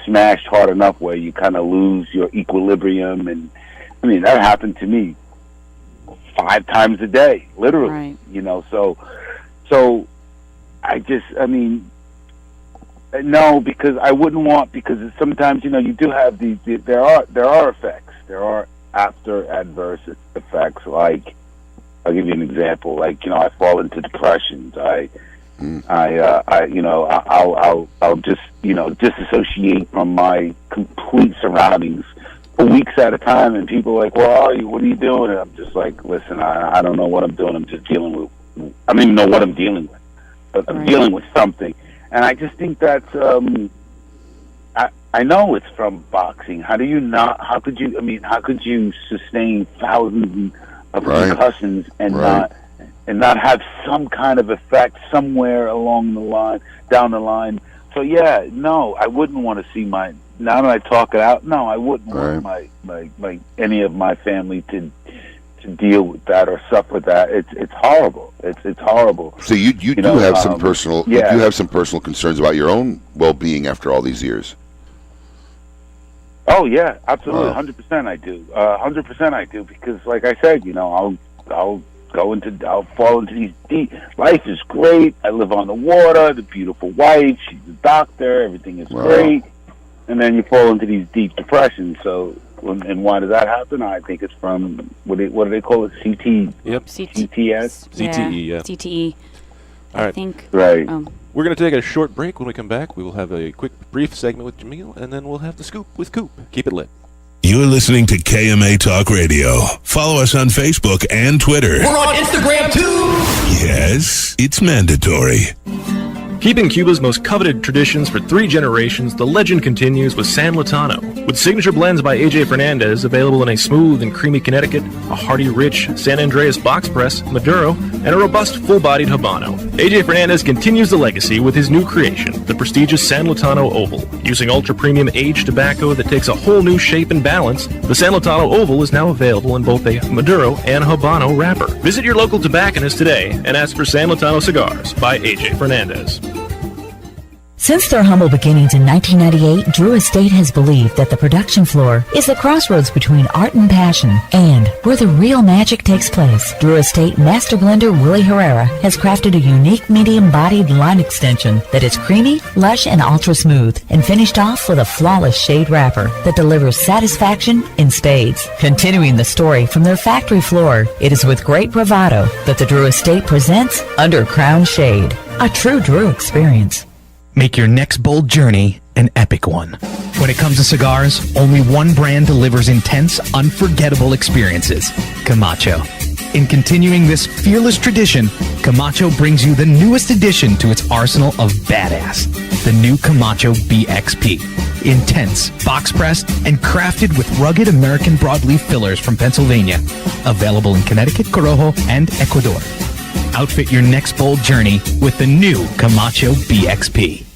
smashed hard enough where you kind of lose your equilibrium, and I mean that happened to me 5 times a day, literally. Right. So no, because I wouldn't want, because sometimes you do have there are effects, there are after adverse effects. Like, I'll give you an example. Like, I fall into depressions. I'll just disassociate from my complete surroundings for weeks at a time, and people are like, "Well, what are you doing?" And I'm just like, "Listen, I don't know what I'm doing. I'm just dealing with. I don't even know what I'm dealing with, but I'm dealing with something." And I just think that's I know it's from boxing. How could you sustain thousands of concussions and not have some kind of effect somewhere along the line, down the line? So I wouldn't want to see now that I talk it out, I wouldn't want my any of my family to deal with that or suffer that. It's horrible. It's horrible. So you do have some personal you do have some personal concerns about your own well-being after all these years. Oh yeah, absolutely, 100% I do. 100% I do, because like I said, I'll fall into these deep. Life is great. I live on the water. The beautiful wife. She's a doctor. Everything is great. And then you fall into these deep depressions. So, and why does that happen? I think it's from what do they call it? CT. Yep. CTS. CTE. Yeah. CTE. All right. I think. Right. We're going to take a short break. When we come back, we will have a quick, brief segment with Jameel, and then we'll have the scoop with Coop. Keep it lit. You're listening to KMA Talk Radio. Follow us on Facebook and Twitter. We're on Instagram too! Yes, it's mandatory. Keeping Cuba's most coveted traditions for 3 generations, the legend continues with San Latano. With signature blends by AJ Fernandez, available in a smooth and creamy Connecticut, a hearty, rich San Andreas box press, Maduro, and a robust, full-bodied Habano. AJ Fernandez continues the legacy with his new creation, the prestigious San Latano Oval. Using ultra-premium aged tobacco that takes a whole new shape and balance, the San Latano Oval is now available in both a Maduro and Habano wrapper. Visit your local tobacconist today and ask for San Latano Cigars by AJ Fernandez. Since their humble beginnings in 1998, Drew Estate has believed that the production floor is the crossroads between art and passion, and where the real magic takes place. Drew Estate Master Blender Willie Herrera has crafted a unique medium-bodied line extension that is creamy, lush, and ultra-smooth, and finished off with a flawless shade wrapper that delivers satisfaction in spades. Continuing the story from their factory floor, it is with great bravado that the Drew Estate presents Under Crown Shade, a true Drew experience. Make your next bold journey an epic one. When it comes to cigars, only one brand delivers intense, unforgettable experiences: Camacho. In continuing this fearless tradition, Camacho brings you the newest addition to its arsenal of badass, the new Camacho BXP. Intense, box-pressed, and crafted with rugged American broadleaf fillers from Pennsylvania. Available in Connecticut, Corojo, and Ecuador. Outfit your next bold journey with the new Camacho BXP.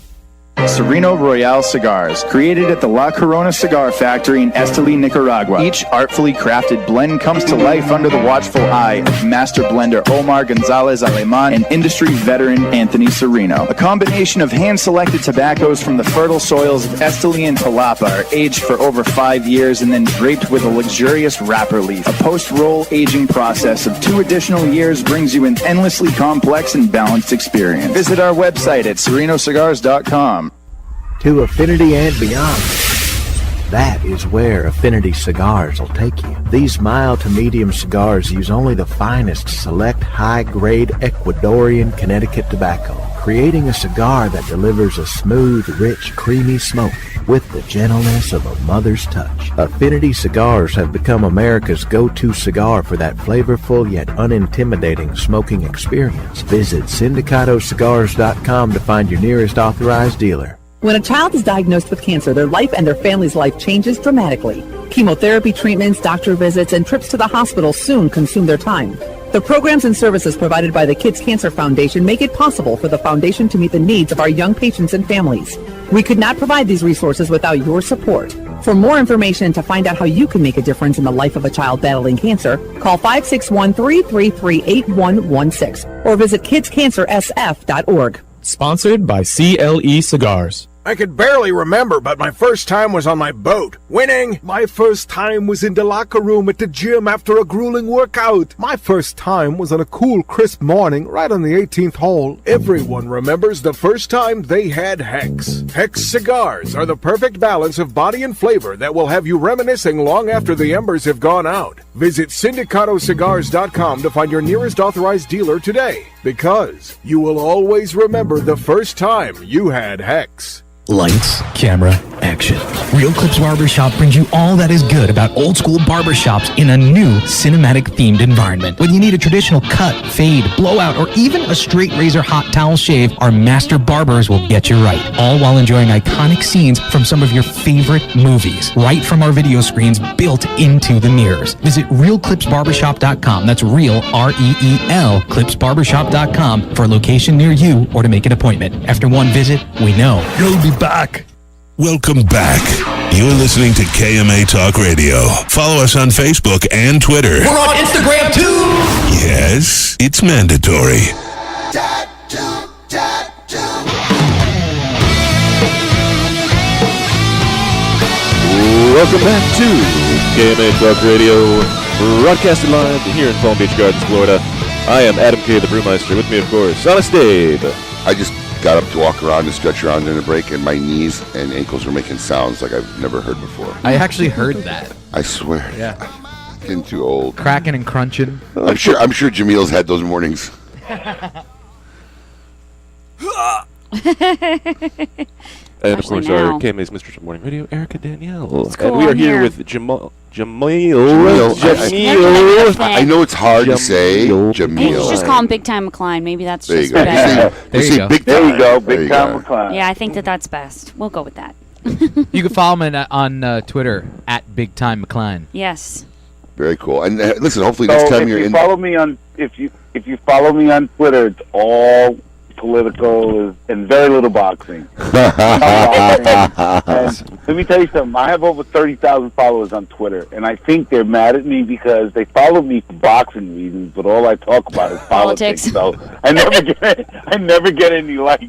Sereno Royale cigars, created at the La Corona Cigar Factory in Esteli, Nicaragua. Each artfully crafted blend comes to life under the watchful eye of master blender Omar Gonzalez Aleman and industry veteran Anthony Sereno. A combination of hand-selected tobaccos from the fertile soils of Esteli and Jalapa are aged for over 5 years and then draped with a luxurious wrapper leaf. A post-roll aging process of 2 additional years brings you an endlessly complex and balanced experience. Visit our website at serenocigars.com. To affinity and beyond. That is where Affinity Cigars will take you. These mild to medium cigars use only the finest select high-grade Ecuadorian Connecticut tobacco, creating a cigar that delivers a smooth, rich, creamy smoke with the gentleness of a mother's touch. Affinity Cigars have become America's go-to cigar for that flavorful yet unintimidating smoking experience. Visit syndicatocigars.com to find your nearest authorized dealer. When a child is diagnosed with cancer, their life and their family's life changes dramatically. Chemotherapy treatments, doctor visits, and trips to the hospital soon consume their time. The programs and services provided by the Kids Cancer Foundation make it possible for the foundation to meet the needs of our young patients and families. We could not provide these resources without your support. For more information and to find out how you can make a difference in the life of a child battling cancer, call 561-333-8116 or visit kidscancersf.org. Sponsored by CLE Cigars. I could barely remember, but my first time was on my boat. Winning! My first time was in the locker room at the gym after a grueling workout. My first time was on a cool, crisp morning right on the 18th hole. Everyone remembers the first time they had Hex. Hex cigars are the perfect balance of body and flavor that will have you reminiscing long after the embers have gone out. Visit syndicatocigars.com to find your nearest authorized dealer today, because you will always remember the first time you had Hex. Lights, camera, action. Real Clips Barbershop brings you all that is good about old school barbershops in a new cinematic themed environment. Whether you need a traditional cut, fade, blowout, or even a straight razor hot towel shave, our master barbers will get you right. All while enjoying iconic scenes from some of your favorite movies, right from our video screens built into the mirrors. Visit realclipsbarbershop.com. That's real, R-E-E-L, clipsbarbershop.com for a location near you or to make an appointment. After one visit, we know you'll be back. Welcome back. You're listening to KMA Talk Radio. Follow us on Facebook and Twitter. We're on Instagram too! Yes, it's mandatory. Welcome back to KMA Talk Radio, broadcasted live here in Palm Beach Gardens, Florida. I am Adam K., the Brewmeister. With me, of course, Honest Dave. I just got up to walk around and stretch around in a break, and my knees and ankles were making sounds like I've never heard before. I actually heard that. I swear. Yeah. Getting too old. Cracking and crunching. I'm sure Jameel's had those mornings. And of course, our now. KMA's Mistress of Morning Radio, Erica Danielle. What's And going we are on here here? with Jameel. I know it's hard to say Maybe you Jameel. just call him Big Time McCline. Maybe that's There you just go. better. You say big There you time. go, There Big you Time go. McCline. Yeah, I think that's best. We'll go with that. You can follow him on Twitter at Big Time McCline. Yes. Very cool. And listen, hopefully So next time if you're you in. follow me on if you follow me on Twitter, it's all political and very little boxing. And let me tell you something. I have over 30,000 followers on Twitter, and I think they're mad at me because they follow me for boxing reasons, but all I talk about is politics. So I never get any likes.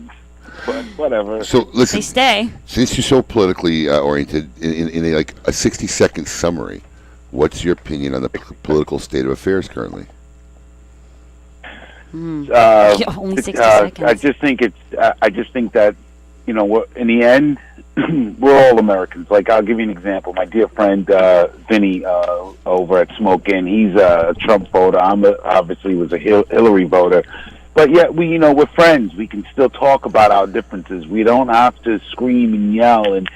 But whatever. So listen, They stay. since you're so politically oriented, in a 60-second summary, what's your opinion on the political state of affairs currently? Only 60 seconds. I just think that in the end, we're all Americans. Like, I'll give you an example. My dear friend Vinny over at Smoke Inn, he's a Trump voter. Obviously was a Hillary voter. But yet, we're friends. We can still talk about our differences. We don't have to scream and yell. And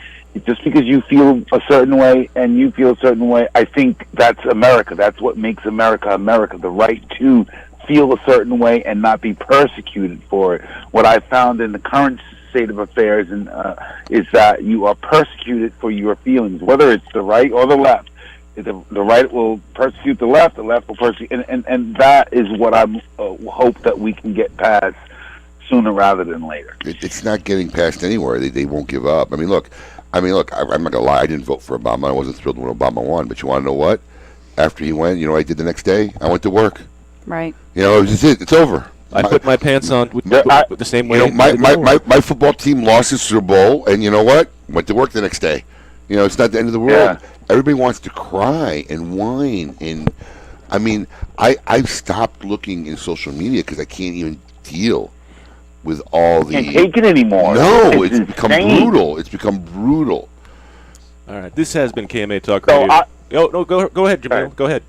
just because you feel a certain way and you feel a certain way, I think that's America. That's what makes America America, the right to feel a certain way and not be persecuted for it. What I found in the current state of affairs is that you are persecuted for your feelings, whether it's the right or the left. The right will persecute the left will persecute, and that is what I hope that we can get past sooner rather than later. It's not getting past anywhere. They won't give up. I mean, look. I'm not gonna lie. I didn't vote for Obama. I wasn't thrilled when Obama won. But you want to know what? After he went, what I did the next day? I went to work. Right. It was just it. It's over. I put my pants on with the same way. My football team lost the Super Bowl, and you know what? Went to work the next day. It's not the end of the world. Yeah. Everybody wants to cry and whine, and I mean, I've stopped looking in social media because I can't even deal with all the. Can't take it anymore. No, it's insane. become brutal. It's become brutal. All right, this has been KMA Talk Radio. Go ahead, Jameel. Right. Go ahead.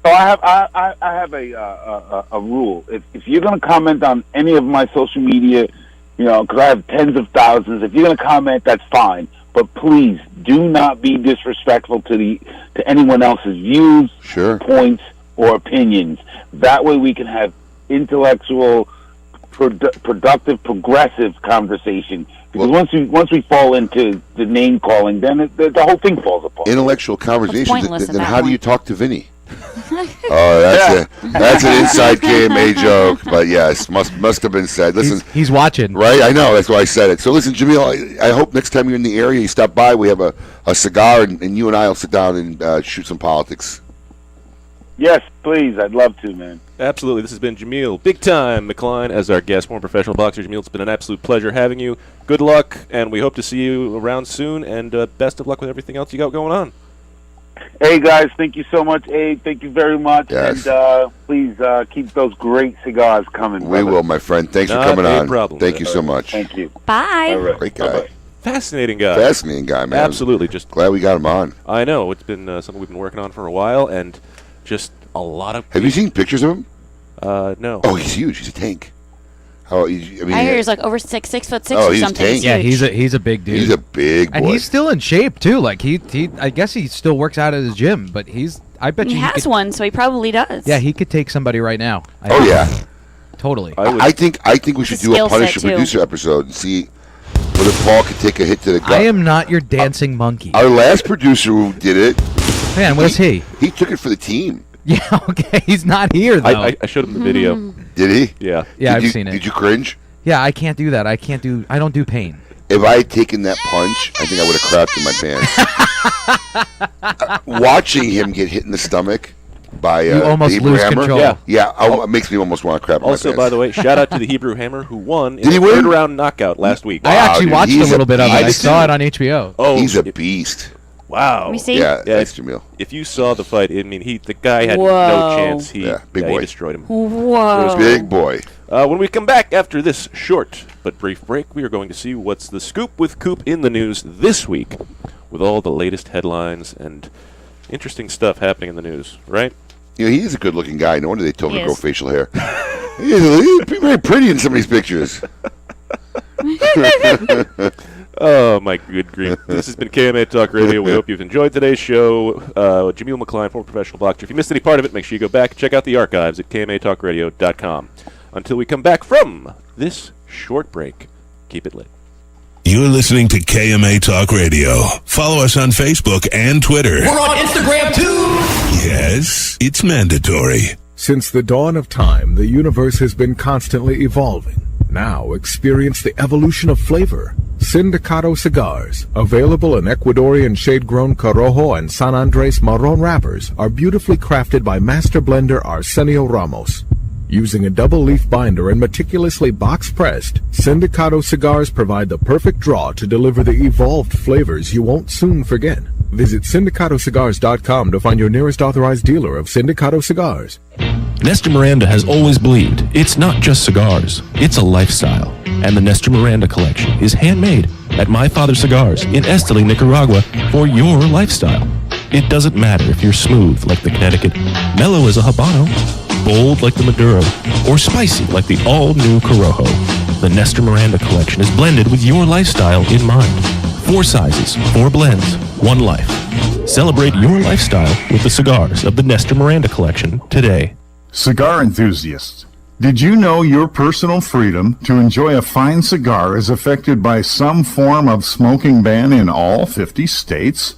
So I have a rule. If you're going to comment on any of my social media, because I have tens of thousands. If you're going to comment, that's fine. But please do not be disrespectful to anyone else's views, points, or opinions. That way we can have intellectual, productive, progressive conversation. Because once we fall into the name calling, then the whole thing falls apart. Intellectual conversation. pointless at Then that how do you point. talk to Vinny? That's an inside KMA joke, but yes, must have been said. Listen, He's watching. right? I know that's why I said it. So listen, Jameel, I hope next time you're in the area, you stop by. We have a cigar, and you and I will sit down and shoot some politics. Yes, please. I'd love to, man. Absolutely. This has been Jameel Big Time McCline as our guest, former professional boxer. Jameel, it's been an absolute pleasure having you. Good luck, and we hope to see you around soon, and best of luck with everything else you got going on. Hey, guys, thank you so much. Abe, thank you very much. Yes. And please keep those great cigars coming. We brother. will, my friend. Thanks for Not coming a on. problem. Thank you so much. Thank you. Bye. All right. Great guy. Bye-bye. Fascinating guy. Fascinating guy, man. Absolutely. Just Glad we got him on. I know. It's been something we've been working on for a while, and just a lot of. Have you seen pictures of him? No. Oh, he's huge. He's a tank. I mean, I hear he's like over 6'6" Oh, or he's something. tank. Yeah, huge. he's a big dude. He's a big boy. And he's still in shape too. Like he I guess he still works out at his gym, but I bet He you has could, one, so he probably does. Yeah, he could take somebody right now. Oh yeah, totally. I think we should It's a do a skill set, Punisher too. producer episode and see whether Paul could take a hit to the gut. I am not your dancing monkey. Our last producer who did it. Man, where's he? He took it for the team. Yeah, okay. He's not here though. I showed him the video. Did he? Yeah. Yeah, I've you, seen it. Did you cringe? Yeah, I can't do that. I don't do pain. If I had taken that punch, I think I would have crapped in my pants. Watching him get hit in the stomach by You almost the Hebrew lose Hammer, control. Yeah, it makes me almost want to crap in my Also, pants. by the way, shout out to the Hebrew Hammer who won in Did he the win? third round knockout last week. I actually dude, watched a he's little bit of it. I beast. saw it on HBO. Oh, He's a beast. Wow. Let me see. Yeah, Yeah, thanks, Jameel. If you saw the fight, I mean, the guy had no Whoa. chance. He Big boy. he destroyed him. Whoa. Big boy. When we come back after this short but brief break, we are going to see what's the scoop with Coop in the news this week with all the latest headlines and interesting stuff happening in the news, right? He is a good-looking guy. No wonder they told him He to grow is. facial hair. He's very pretty in some of these pictures. Oh, my good grief. This has been KMA Talk Radio. We hope you've enjoyed today's show. Jameel McCline, former professional boxer. If you missed any part of it, make sure you go back and check out the archives at kmatalkradio.com. Until we come back from this short break, keep it lit. You're listening to KMA Talk Radio. Follow us on Facebook and Twitter. We're on Instagram too. Yes, it's mandatory. Since the dawn of time, the universe has been constantly evolving. Now experience the evolution of flavor. Sindicato cigars, available in Ecuadorian shade-grown Corojo and San Andres Marron wrappers, are beautifully crafted by master blender Arsenio Ramos. Using a double-leaf binder and meticulously box-pressed, Sindicato cigars provide the perfect draw to deliver the evolved flavors you won't soon forget. Visit syndicatocigars.com to find your nearest authorized dealer of Sindicato cigars. Nestor Miranda has always believed it's not just cigars, it's a lifestyle. And the Nestor Miranda collection is handmade at My Father Cigars in Esteli, Nicaragua for your lifestyle. It doesn't matter if you're smooth like the Connecticut, mellow as a Habano, bold like the Maduro, or spicy like the all-new Corojo. The Nestor Miranda collection is blended with your lifestyle in mind. 4 sizes, 4 blends, 1 life. Celebrate your lifestyle with the cigars of the Nestor Miranda collection today. Cigar enthusiasts, did you know your personal freedom to enjoy a fine cigar is affected by some form of smoking ban in all 50 states?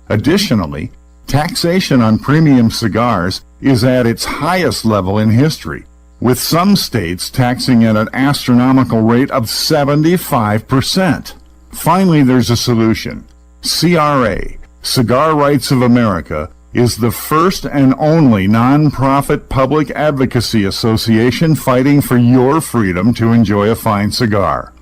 Additionally, taxation on premium cigars is at its highest level in history, with some states taxing at an astronomical rate of 75%. Finally, there's a solution. CRA, Cigar Rights of America, is the first and only non-profit public advocacy association fighting for your freedom to enjoy a fine cigar.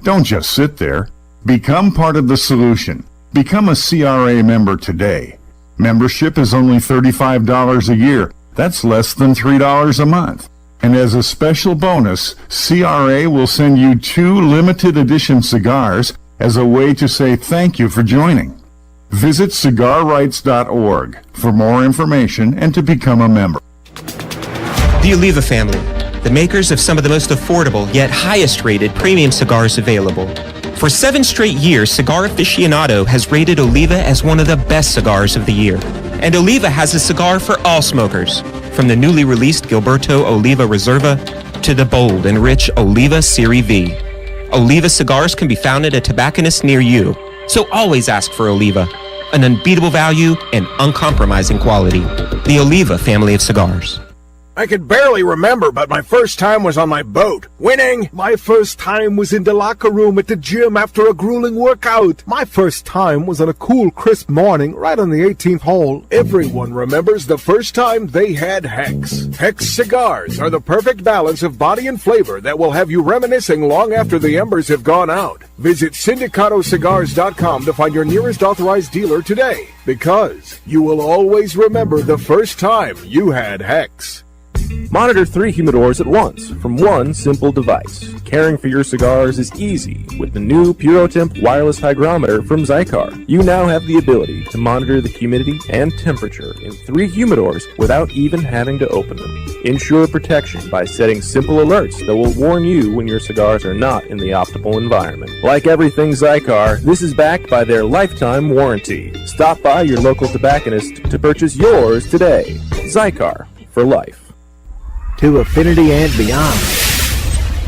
Don't just sit there. Become part of the solution. Become a CRA member today. Membership is only $35 a year. That's less than $3 a month. And as a special bonus, CRA will send you 2 limited edition cigars as a way to say thank you for joining. Visit cigarrights.org for more information and to become a member. The Oliva family, the makers of some of the most affordable yet highest rated premium cigars available. For 7 straight years, Cigar Aficionado has rated Oliva as one of the best cigars of the year. And Oliva has a cigar for all smokers, from the newly released Gilberto Oliva Reserva to the bold and rich Oliva Serie V. Oliva cigars can be found at a tobacconist near you, so always ask for Oliva, an unbeatable value and uncompromising quality. The Oliva family of cigars. I could barely remember, but my first time was on my boat. Winning! My first time was in the locker room at the gym after a grueling workout. My first time was on a cool, crisp morning right on the 18th hole. Everyone remembers the first time they had Hex. Hex cigars are the perfect balance of body and flavor that will have you reminiscing long after the embers have gone out. Visit syndicatocigars.com to find your nearest authorized dealer today, because you will always remember the first time you had Hex. Monitor 3 humidors at once from one simple device. Caring for your cigars is easy with the new PuroTemp wireless hygrometer from Zycar. You now have the ability to monitor the humidity and temperature in 3 humidors without even having to open them. Ensure protection by setting simple alerts that will warn you when your cigars are not in the optimal environment. Like everything Zycar, this is backed by their lifetime warranty. Stop by your local tobacconist to purchase yours today. Zycar, for life. To affinity and beyond.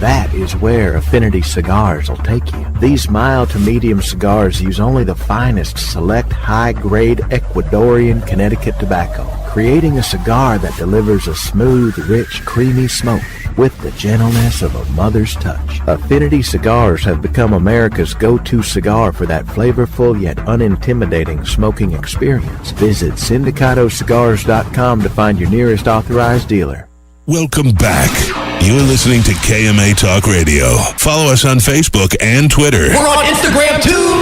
That is where Affinity Cigars will take you. These mild to medium cigars use only the finest select high-grade Ecuadorian Connecticut tobacco, creating a cigar that delivers a smooth, rich, creamy smoke with the gentleness of a mother's touch. Affinity Cigars have become America's go-to cigar for that flavorful yet unintimidating smoking experience. Visit syndicatocigars.com to find your nearest authorized dealer. Welcome back. You're listening to KMA Talk Radio. Follow us on Facebook and Twitter. We're on Instagram too.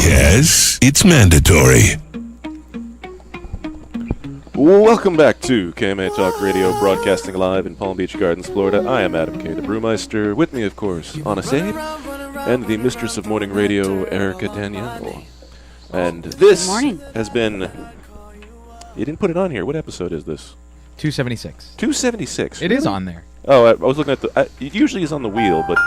Yes, it's mandatory. Welcome back to KMA Talk Radio, broadcasting live in Palm Beach Gardens, Florida. I am Adam K. the Brewmeister. With me, of course, Honest Abe, and the mistress of morning radio, Erica Danielle. And this has been... You didn't put it on here. What episode is this? 276. 276. It is on there. Oh, I was looking at the... it usually is on the wheel, but...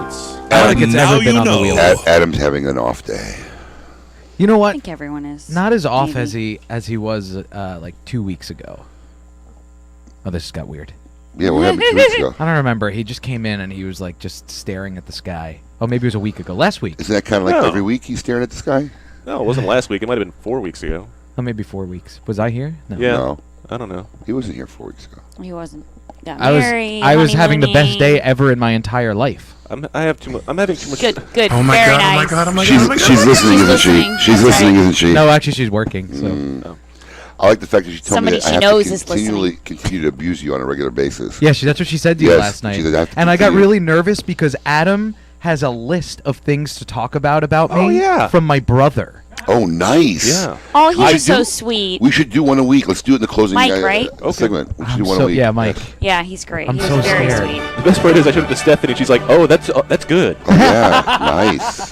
It's I don't think it's ever been on the wheel. Adam's having an off day. You know what? I think everyone is. Not as off Maybe. as he was like 2 weeks ago. Oh, this got weird. Yeah, what happened 2 weeks ago? I don't remember. He just came in and he was like just staring at the sky. Oh, maybe it was a week ago. Last week. Isn't that kind of like No. every week he's staring at the sky? No, it wasn't last week. It might have been 4 weeks ago. Oh, maybe 4 weeks. Was I here? No. Yeah. No. I don't know. He wasn't here 4 weeks ago. He wasn't. Got I was married, having the best honeymooning. day ever in my entire life. I'm having too much. Good. Oh my Very god, oh my nice. god, oh my god, She's, oh my god. she's listening, isn't she? listening. She's That's listening, right. isn't she? No, actually, she's working. So I like the fact that she told Somebody me that she I have knows to is continually continue to abuse you on a regular basis. yeah, that's what she said to you Yes, last night. she said I have to And I got continue. really nervous because Adam has a list of things to talk about me Oh, yeah. from my brother. Oh, nice. Yeah. Oh, he's I just so do- sweet. We should do one a week. Let's do it in the closing Mike, right? segment. We should do one So a week. yeah, Mike. Yeah, he's great. I'm he's so very scared. sweet. The best part is I showed it to Stephanie, and she's like, "Oh, that's good." Oh, yeah, nice.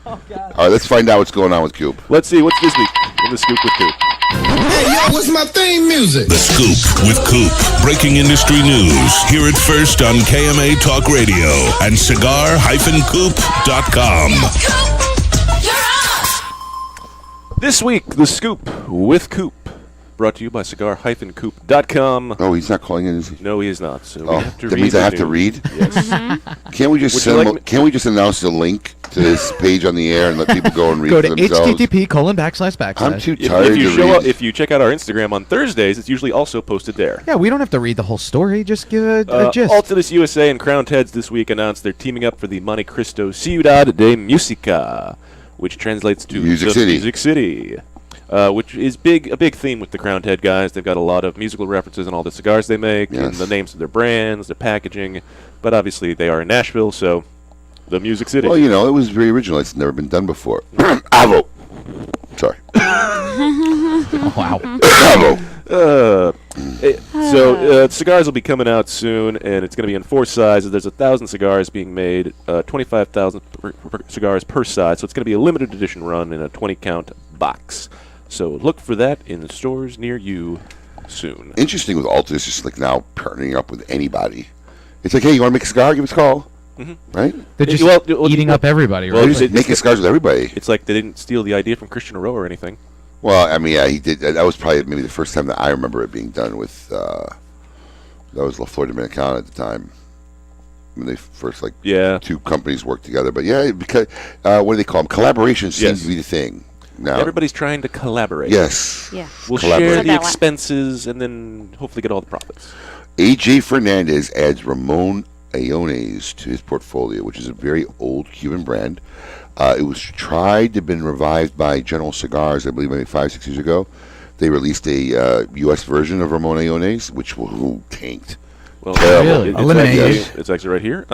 All right, let's find out what's going on with Coop. Let's see what's this week in the scoop with Coop. Hey, yo, what's my theme music? The Scoop with Coop. Breaking industry news. Hear it first on KMA Talk Radio and cigar-coop.com. This week, the scoop with Coop, brought to you by cigar-coop.com. Oh, he's not calling in, is he? No, he is not. So we Oh, have to that read means the I have to news. read? Yes. Can't we just Would you send? like me- Can't we just announce the link to this page on the air and let people go and read Go for to themselves? http://. I'm too If tired you to show read. up, if you check out our Instagram on Thursdays, it's usually also posted there. Yeah, we don't have to read the whole story. Just give a gist. Altadis USA and Crown Heads this week announced they're teaming up for the Monte Cristo Ciudad de Musica, which translates to Music the City. Music City, which is a big theme with the Crown Head guys. They've got a lot of musical references in all the cigars they make, and Yes. the names of their brands, their packaging. But obviously, they are in Nashville, so the Music City. Well, you know, it was very original. It's never been done before. Avo. Sorry. Wow. Avo. Cigars will be coming out soon, and it's going to be in 4 sizes. There's 1,000 cigars being made, 25,000 cigars per size. So it's going to be a limited edition run in a 20-count box. So look for that in the stores near you soon. Interesting with Alta is just like now partnering up with anybody. It's like, hey, you want to make a cigar? Give us a call. Mhm. Right? They're just eating up everybody, Well, right? just making cigars with everybody. It's like they didn't steal the idea from Christian Rowe or anything. Well, I mean, yeah, he did. That was probably maybe the first time that I remember it being done with. That was La Flor Dominicana at the time when they first two companies worked together. But yeah, because what do they call them? Collaboration seems Yes. to be the thing now. Everybody's trying to collaborate. Yes. Yeah. We'll Collaborate. share Said the that one. expenses and then hopefully get all the profits. AJ Fernandez adds Ramon Ayones to his portfolio, which is a very old Cuban brand. It was tried to have been revived by General Cigars, I believe, maybe 5-6 years ago. They released a U.S. version of Ramon Ayones, which tanked. Well, Terrible. it's actually right here.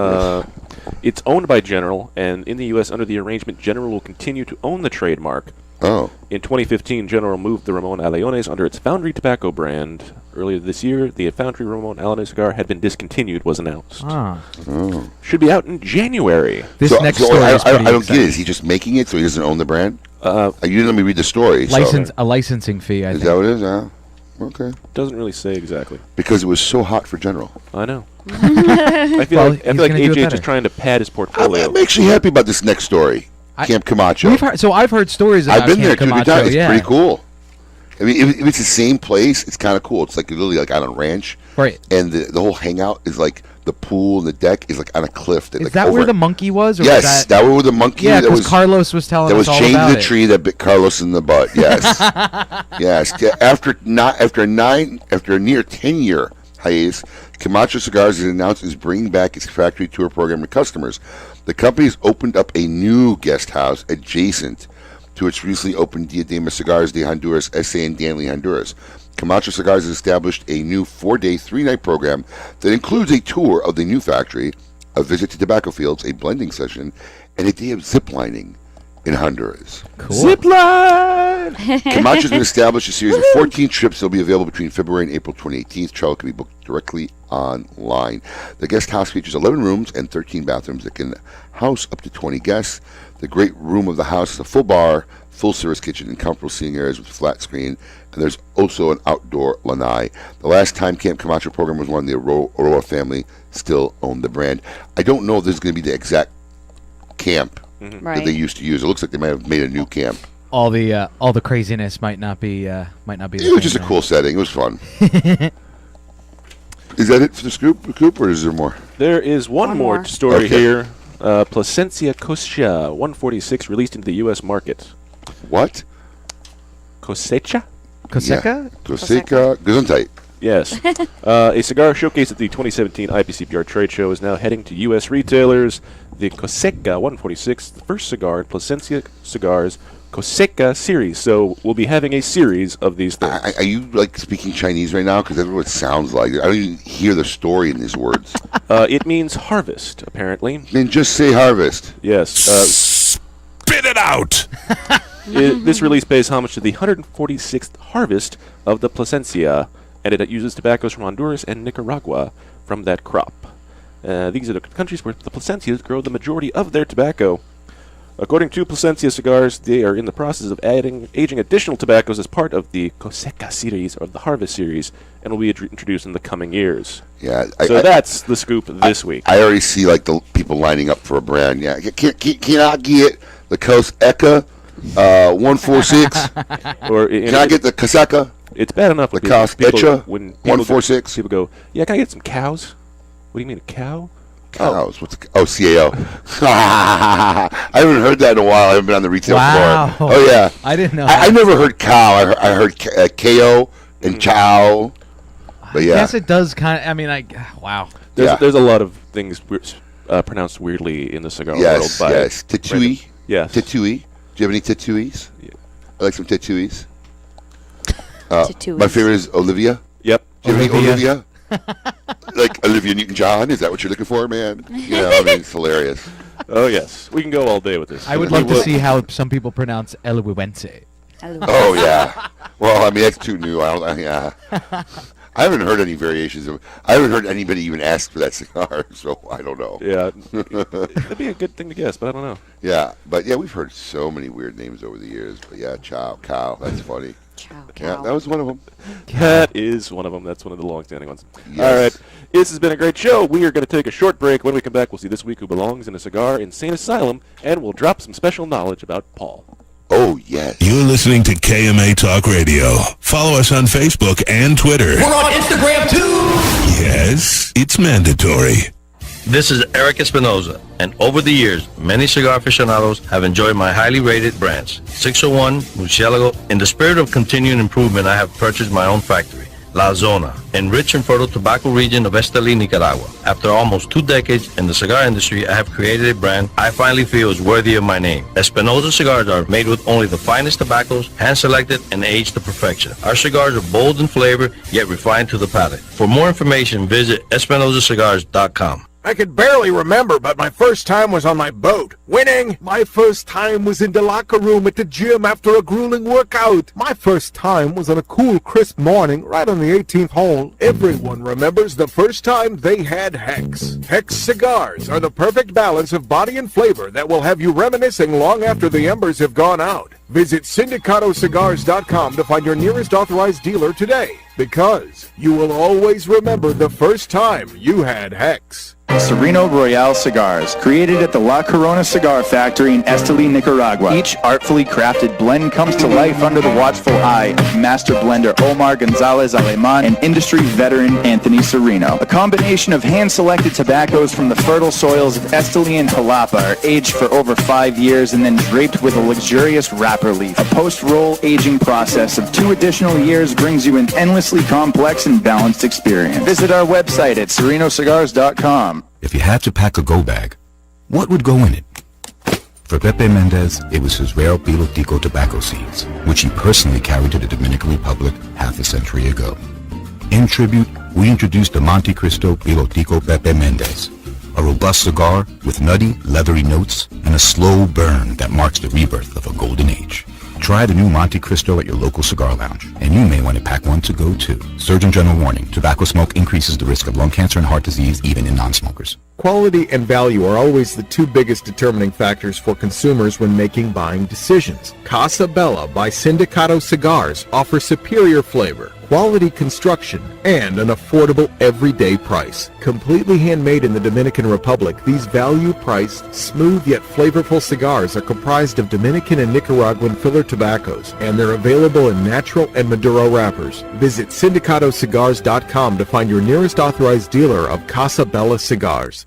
It's owned by General, and in the U.S., under the arrangement, General will continue to own the trademark. Oh. In 2015, General moved the Ramon Aleones under its Foundry Tobacco brand. Earlier this year, the Foundry Ramon Aleones cigar had been discontinued, was announced. Ah. Oh. Should be out in January. This next story I is pretty don't get it. exciting. Is he just making it so he doesn't own the brand? You didn't let me read the story. A licensing fee, I Is think. that what it is? Yeah. Okay. Doesn't really say exactly. Because it was so hot for General. I know. I feel like AJ is just trying to pad his portfolio. I'm actually happy about this next story. Camp Camacho. I've heard stories about I've been there Camp 2 or 3 Camacho, times. It's yeah. pretty cool. I mean, if it's the same place, it's kind of cool. It's like literally like on a ranch, right? And the whole hangout is like the pool and the deck is like on a cliff. That, Is like, that over where the monkey was? Or yes, was that where the monkey. Yeah, that because Carlos was telling that us was all chained about to the it. tree that bit Carlos in the butt. Yes, yes. After a near 10-year hiatus, Camacho Cigars has announced is bringing back its factory tour program to customers. The company has opened up a new guest house adjacent to its recently opened Diadema Cigars de Honduras SA in Danley, Honduras. Camacho Cigars has established a new 4-day, 3-night program that includes a tour of the new factory, a visit to tobacco fields, a blending session, and a day of ziplining in Honduras. Cool. Zipline! Camacho's been established a series of 14 trips that will be available between February and April 2018. Travel can be booked directly online. The guest house features 11 rooms and 13 bathrooms that can house up to 20 guests. The great room of the house is a full bar, full service kitchen, and comfortable seating areas with flat screen. And there's also an outdoor lanai. The last time Camp Camacho program was one, the Aroa family still own the brand. I don't know if this is going to be the exact camp that they used to use. It looks like they might have made a new camp. All the craziness might not be. It was just a cool setting. It was fun. Is that it for the scoop, or is there more? There is one more story here. Plasencia Cosecha 146 released into the U.S. market. What? Cosecha? Cosecha? Cosecha. Gesundheit. Yes. A cigar showcased at the 2017 IPCPR trade show is now heading to U.S. retailers. The Cosecha 146, the first cigar in Plasencia Cigars Cosecha series. So we'll be having a series of these things. Are you like speaking Chinese right now? Because that's what it sounds like. I don't even hear the story in these words. It means harvest, apparently. Then just say harvest. Yes. Spit it out! This release pays homage to the 146th harvest of the Plasencia, and it uses tobaccos from Honduras and Nicaragua from that crop. These are the countries where the Plasencias grow the majority of their tobacco. According to Plasencia Cigars, they are in the process of aging additional tobaccos as part of the Cosecha series, or the Harvest series, and will be introduced in the coming years. Yeah. That's the scoop this week. I already see like the people lining up for a brand. Yeah. Can I get the Cosecha 146? Or can I get the Cosecha? It's bad enough the Cosecha 146. People go, yeah, can I get some cows? What do you mean, a cow? Cows. What's CAO? I haven't heard that in a while. I haven't been on the retail floor. Oh yeah, I didn't know. I never heard cow. I heard KO and chow. But yeah, I guess it does kind of. I mean, wow. There's a lot of things pronounced weirdly in the cigar world. Yes. Tatui. Yes. Tatui. Do you have any tatuis? Yeah. I like some tatuis. Tatuis. My favorite is Olivia. Yep. Do you have any Olivia? Like Olivia Newton-John? Is that what you're looking for, man? You know, I mean, it's hilarious. Oh, yes. We can go all day with this. I would love to see how some people pronounce Eloiwense. Oh, yeah. Well, I mean, that's too new. I haven't heard any variations of. I haven't heard anybody even ask for that cigar, so I don't know. Yeah, that'd be a good thing to guess, but I don't know. Yeah, but yeah, we've heard so many weird names over the years. But yeah, cow, that's funny. Cow. Yeah, that was one of them. That is one of them. That's one of the long-standing ones. Yes. All right, this has been a great show. We are going to take a short break. When we come back, we'll see This Week Who Belongs in a Cigar Insane Asylum, and we'll drop some special knowledge about Paul. Oh, yes. You're listening to KMA Talk Radio. Follow us on Facebook and Twitter. We're on Instagram too. Yes, it's mandatory. This is Eric Espinoza, and over the years, many cigar aficionados have enjoyed my highly rated brands. 601, Murcielago. In the spirit of continuing improvement, I have purchased my own factory, La Zona, in rich and fertile tobacco region of Esteli, Nicaragua. After almost 2 decades in the cigar industry, I have created a brand I finally feel is worthy of my name. Espinoza cigars are made with only the finest tobaccos, hand-selected and aged to perfection. Our cigars are bold in flavor, yet refined to the palate. For more information, visit EspinozaCigars.com. I could barely remember, but my first time was on my boat. Winning! My first time was in the locker room at the gym after a grueling workout. My first time was on a cool, crisp morning right on the 18th hole. Everyone remembers the first time they had Hex. Hex cigars are the perfect balance of body and flavor that will have you reminiscing long after the embers have gone out. Visit SindicatoCigars.com to find your nearest authorized dealer today, because you will always remember the first time you had Hex. Sereno Royale cigars, created at the La Corona Cigar Factory in Esteli, Nicaragua. Each artfully crafted blend comes to life under the watchful eye of master blender Omar Gonzalez Aleman and industry veteran Anthony Sereno. A combination of hand-selected tobaccos from the fertile soils of Esteli and Jalapa are aged for over 5 years and then draped with a luxurious wrapper leaf. A post-roll aging process of 2 additional years brings you an endlessly complex and balanced experience. Visit our website at serenocigars.com. If you had to pack a go bag, what would go in it? For Pepe Mendez, it was his rare Pilotico tobacco seeds, which he personally carried to the Dominican Republic half a century ago. In tribute, we introduced the Monte Cristo Pilotico Pepe Mendez, a robust cigar with nutty, leathery notes and a slow burn that marks the rebirth of a golden age. Try the new Monte Cristo at your local cigar lounge, and you may want to pack one to go too. Surgeon General warning, tobacco smoke increases the risk of lung cancer and heart disease even in non-smokers. Quality and value are always the 2 biggest determining factors for consumers when making buying decisions. Casa Bella by Sindicato Cigars offers superior flavor, quality construction, and an affordable everyday price. Completely handmade in the Dominican Republic, these value-priced, smooth yet flavorful cigars are comprised of Dominican and Nicaraguan filler tobaccos, and they're available in natural and Maduro wrappers. Visit syndicatocigars.com to find your nearest authorized dealer of Casa Bella cigars.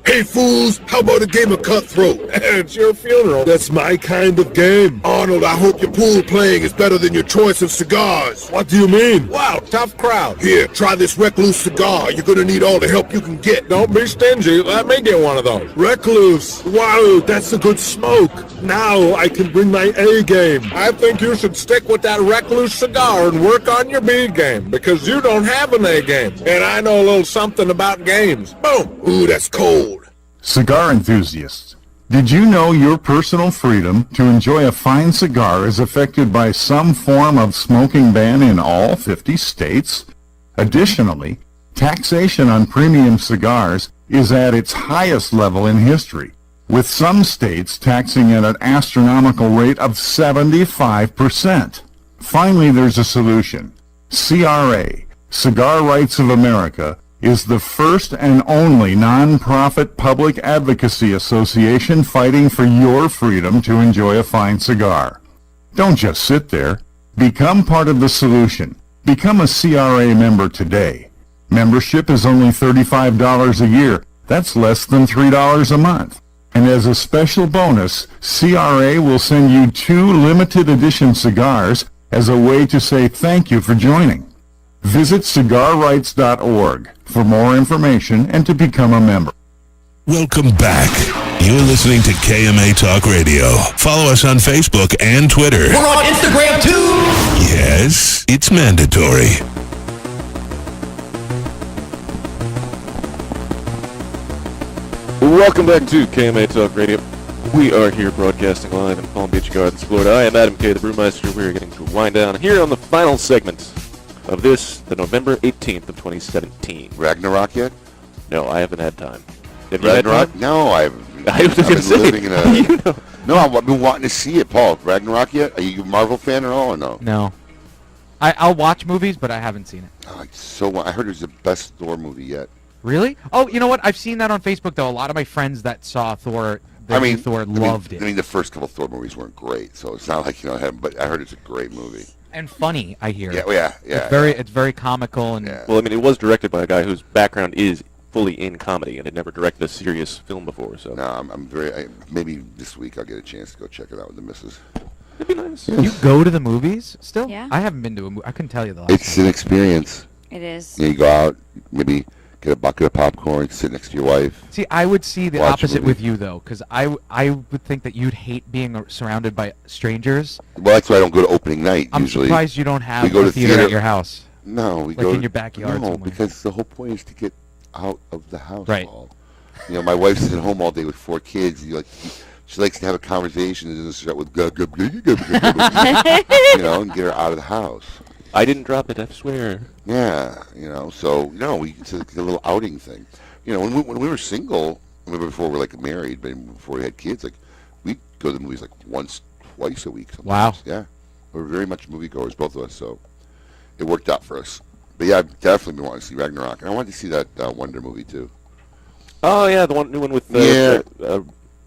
Hey fools, how about a game of Cutthroat? It's your funeral. That's my kind of game. Arnold, I hope your pool playing is better than your choice of cigars. What do you mean? Wow, tough crowd. Here, try this Recluse cigar. You're gonna need all the help you can get. Don't be stingy. Let me get one of those. Recluse. Wow, that's a good smoke. Now I can bring my A game. I think you should stick with that Recluse cigar and work on your B game, because you don't have an A game. And I know a little something about games. Boom. Ooh, that's cold. Cigar enthusiasts, did you know your personal freedom to enjoy a fine cigar is affected by some form of smoking ban in all 50 states? Additionally, taxation on premium cigars is at its highest level in history, with some states taxing at an astronomical rate of 75%. Finally, there's a solution. CRA, Cigar Rights of America, is the first and only non-profit public advocacy association fighting for your freedom to enjoy a fine cigar. Don't just sit there. Become part of the solution. Become a CRA member today. Membership is only $35 a year. That's less than $3 a month. And as a special bonus, CRA will send you 2 limited edition cigars as a way to say thank you for joining. Visit cigarrights.org for more information and to become a member. Welcome back. You're listening to KMA Talk Radio. Follow us on Facebook and Twitter. We're on Instagram too. Yes, it's mandatory. Welcome back to KMA Talk Radio. We are here broadcasting live in Palm Beach Gardens, Florida. I am Adam K., the Brewmeister. We're getting to wind down here on the final segment of this, the November 18th of 2017. Ragnarok yet? No, I haven't had time. Have you had Ragnarok? time? No, I haven't. I was going to say, living in a, you know. No, I've been wanting to see it, Paul. Ragnarok yet? Are you a Marvel fan at all or no? No. I'll watch movies, but I haven't seen it. Oh, I heard it was the best Thor movie yet. Really? Oh, you know what? I've seen that on Facebook, though. A lot of my friends that saw Thor, Thor loved it. I mean, the first couple Thor movies weren't great, so it's not like, but I heard it's a great movie. And funny, I hear. Yeah. It's very comical and. Well, I mean, it was directed by a guy whose background is fully in comedy and had never directed a serious film before. So. No, I'm very. Maybe this week I'll get a chance to go check it out with the missus. It'd be nice. You go to the movies still? Yeah. I haven't been to a movie. I couldn't tell you the last It's time. an experience. It is. You go out, maybe get a bucket of popcorn, sit next to your wife. See, I would see the watch a opposite movie. with you, though, because I would think that you'd hate being surrounded by strangers. Well, that's why I don't go to opening night. I'm usually. surprised you don't have We go a to theater at your house. No, we like go in your backyard No, somewhere. because the whole point is to get out of the house. Right. Paul. My wife's at home all day with 4 kids. She likes to have a conversation and doesn't start with and get her out of the house. I didn't drop it, I swear. Yeah, so it's like a little outing thing. When we were single, before we were married, but before we had kids, we'd go to the movies twice a week. Sometimes. Wow. Yeah, we're very much moviegoers, both of us. So it worked out for us. But yeah, I've definitely been wanting to see Ragnarok, and I wanted to see that Wonder movie too. Oh yeah, the new one with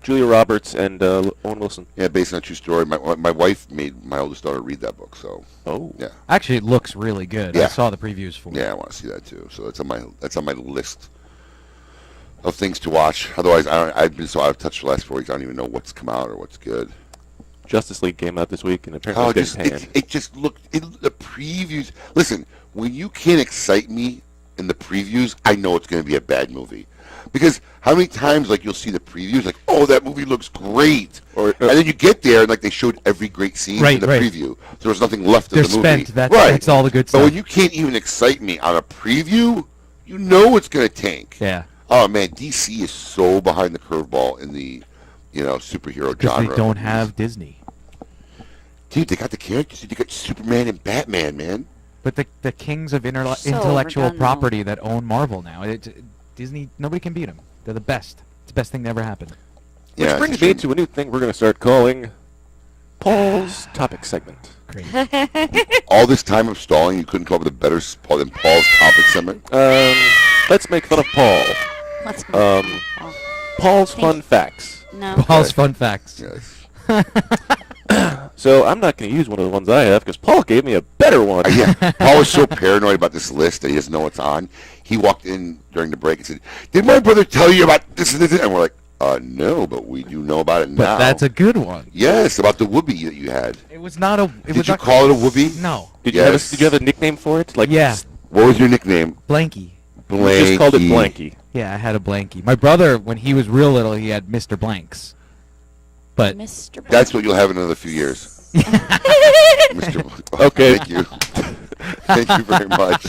Julia Roberts and Owen Wilson. Yeah, based on a true story. My wife made my oldest daughter read that book, so. Oh. Yeah. Actually, it looks really good. Yeah. I saw the previews for it. Yeah, I want to see that too. So that's on my list of things to watch. Otherwise, I've been so out of touch for the last 4 weeks. I don't even know what's come out or what's good. Justice League came out this week, and apparently it just looked. The previews. Listen, when you can't excite me in the previews, I know it's going to be a bad movie. Because how many times you'll see the previews oh, that movie looks great, and then you get there and they showed every great scene in the preview. So there was nothing left of the movie. That's all the good stuff. But when you can't even excite me on a preview, you know it's going to tank. Yeah. Oh man, DC is so behind the curveball in the superhero genre. Because they don't have Disney. Dude, they got the characters. They got Superman and Batman, man. But the kings of intellectual property that own Marvel now. Disney, nobody can beat them. They're the best. It's the best thing that ever happened. Which brings me to a new thing we're going to start calling Paul's topic segment. All this time of stalling, you couldn't come up with a better spot than Paul's topic segment? Let's make fun of Paul. Let's make fun of Paul. Paul's fun facts. No. Paul's fun facts. Yes. So I'm not going to use one of the ones I have because Paul gave me a better one. Yeah, Paul was so paranoid about this list that he doesn't know what's on. He walked in during the break and said, "Did my brother tell you about this and this?" And we're like, "No, but we do know about it now." But that's a good one. Yes, about the whoopee that you had. It was not a. Did you call it a whoopee? No. Did you have a nickname for it? Like yeah. What was your nickname? Blanky. Blanky. You just called it Blanky. Yeah, I had a Blanky. My brother, when he was real little, he had Mr. Blanks. But Mr. That's what you'll have in another few years. Mr. Okay. Thank you. Thank you very much.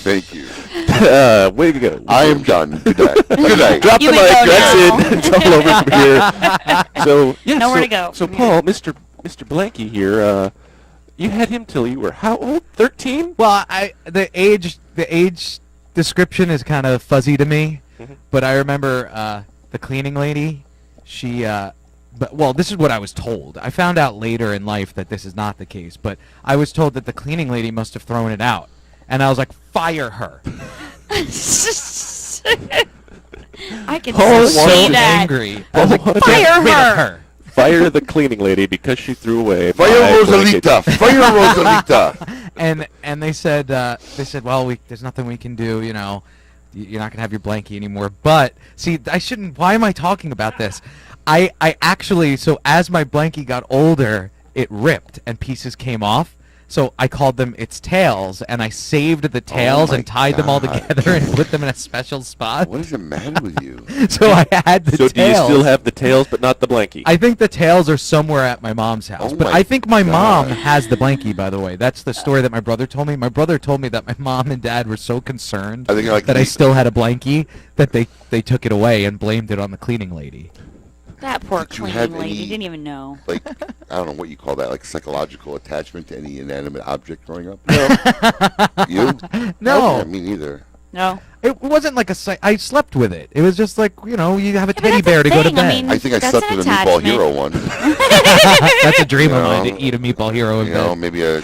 Thank you. Way to go. I am done. Good night. Good night. Drop the You mic. may go That's now. it. It's all over from here. So yeah. Nowhere so, to go. So Paul, Mr. Blanky here, you had him till you were how old? 13? well, the age description is kind of fuzzy to me, but I remember the cleaning lady. She this is what I was told. I found out later in life that this is not the case, but I was told that the cleaning lady must have thrown it out, and I was like, fire her. I can Paul see so that. angry. I was like, Fire get rid of her. Fire the cleaning lady because she threw away. Fire my Rosalita. blanket. Fire Rosalita. and they said well, there's nothing we can do, you know. You're not gonna have your blankie anymore. But see, I shouldn't. Why am I talking about this? I actually, so as my blankie got older, it ripped and pieces came off. So I called them its tails, and I saved the tails my and tied them all God. together and put them in a special spot. What is the matter with you? So I had the So tails. do you still have the tails but not the blankie? I think the tails are somewhere at my mom's house. Oh but my I think my mom God. has the blankie, by the way. That's the story that my brother told me. My brother told me that my mom and dad were so concerned I think like that I still had a blankie that they took it away and blamed it on the cleaning lady. That poor Did you have cleaning lady any- didn't even know. Like, I don't know what you call that, like psychological attachment to any inanimate object growing up? You? No. Okay, me neither. No. It wasn't like I slept with it. It was just like, you know, you have a but teddy that's bear a to go to thing. I bed. mean, I think I That's slept an with a Meatball attachment. Hero one. That's a dream of No. mine, to eat a meatball hero in You know, bed. maybe a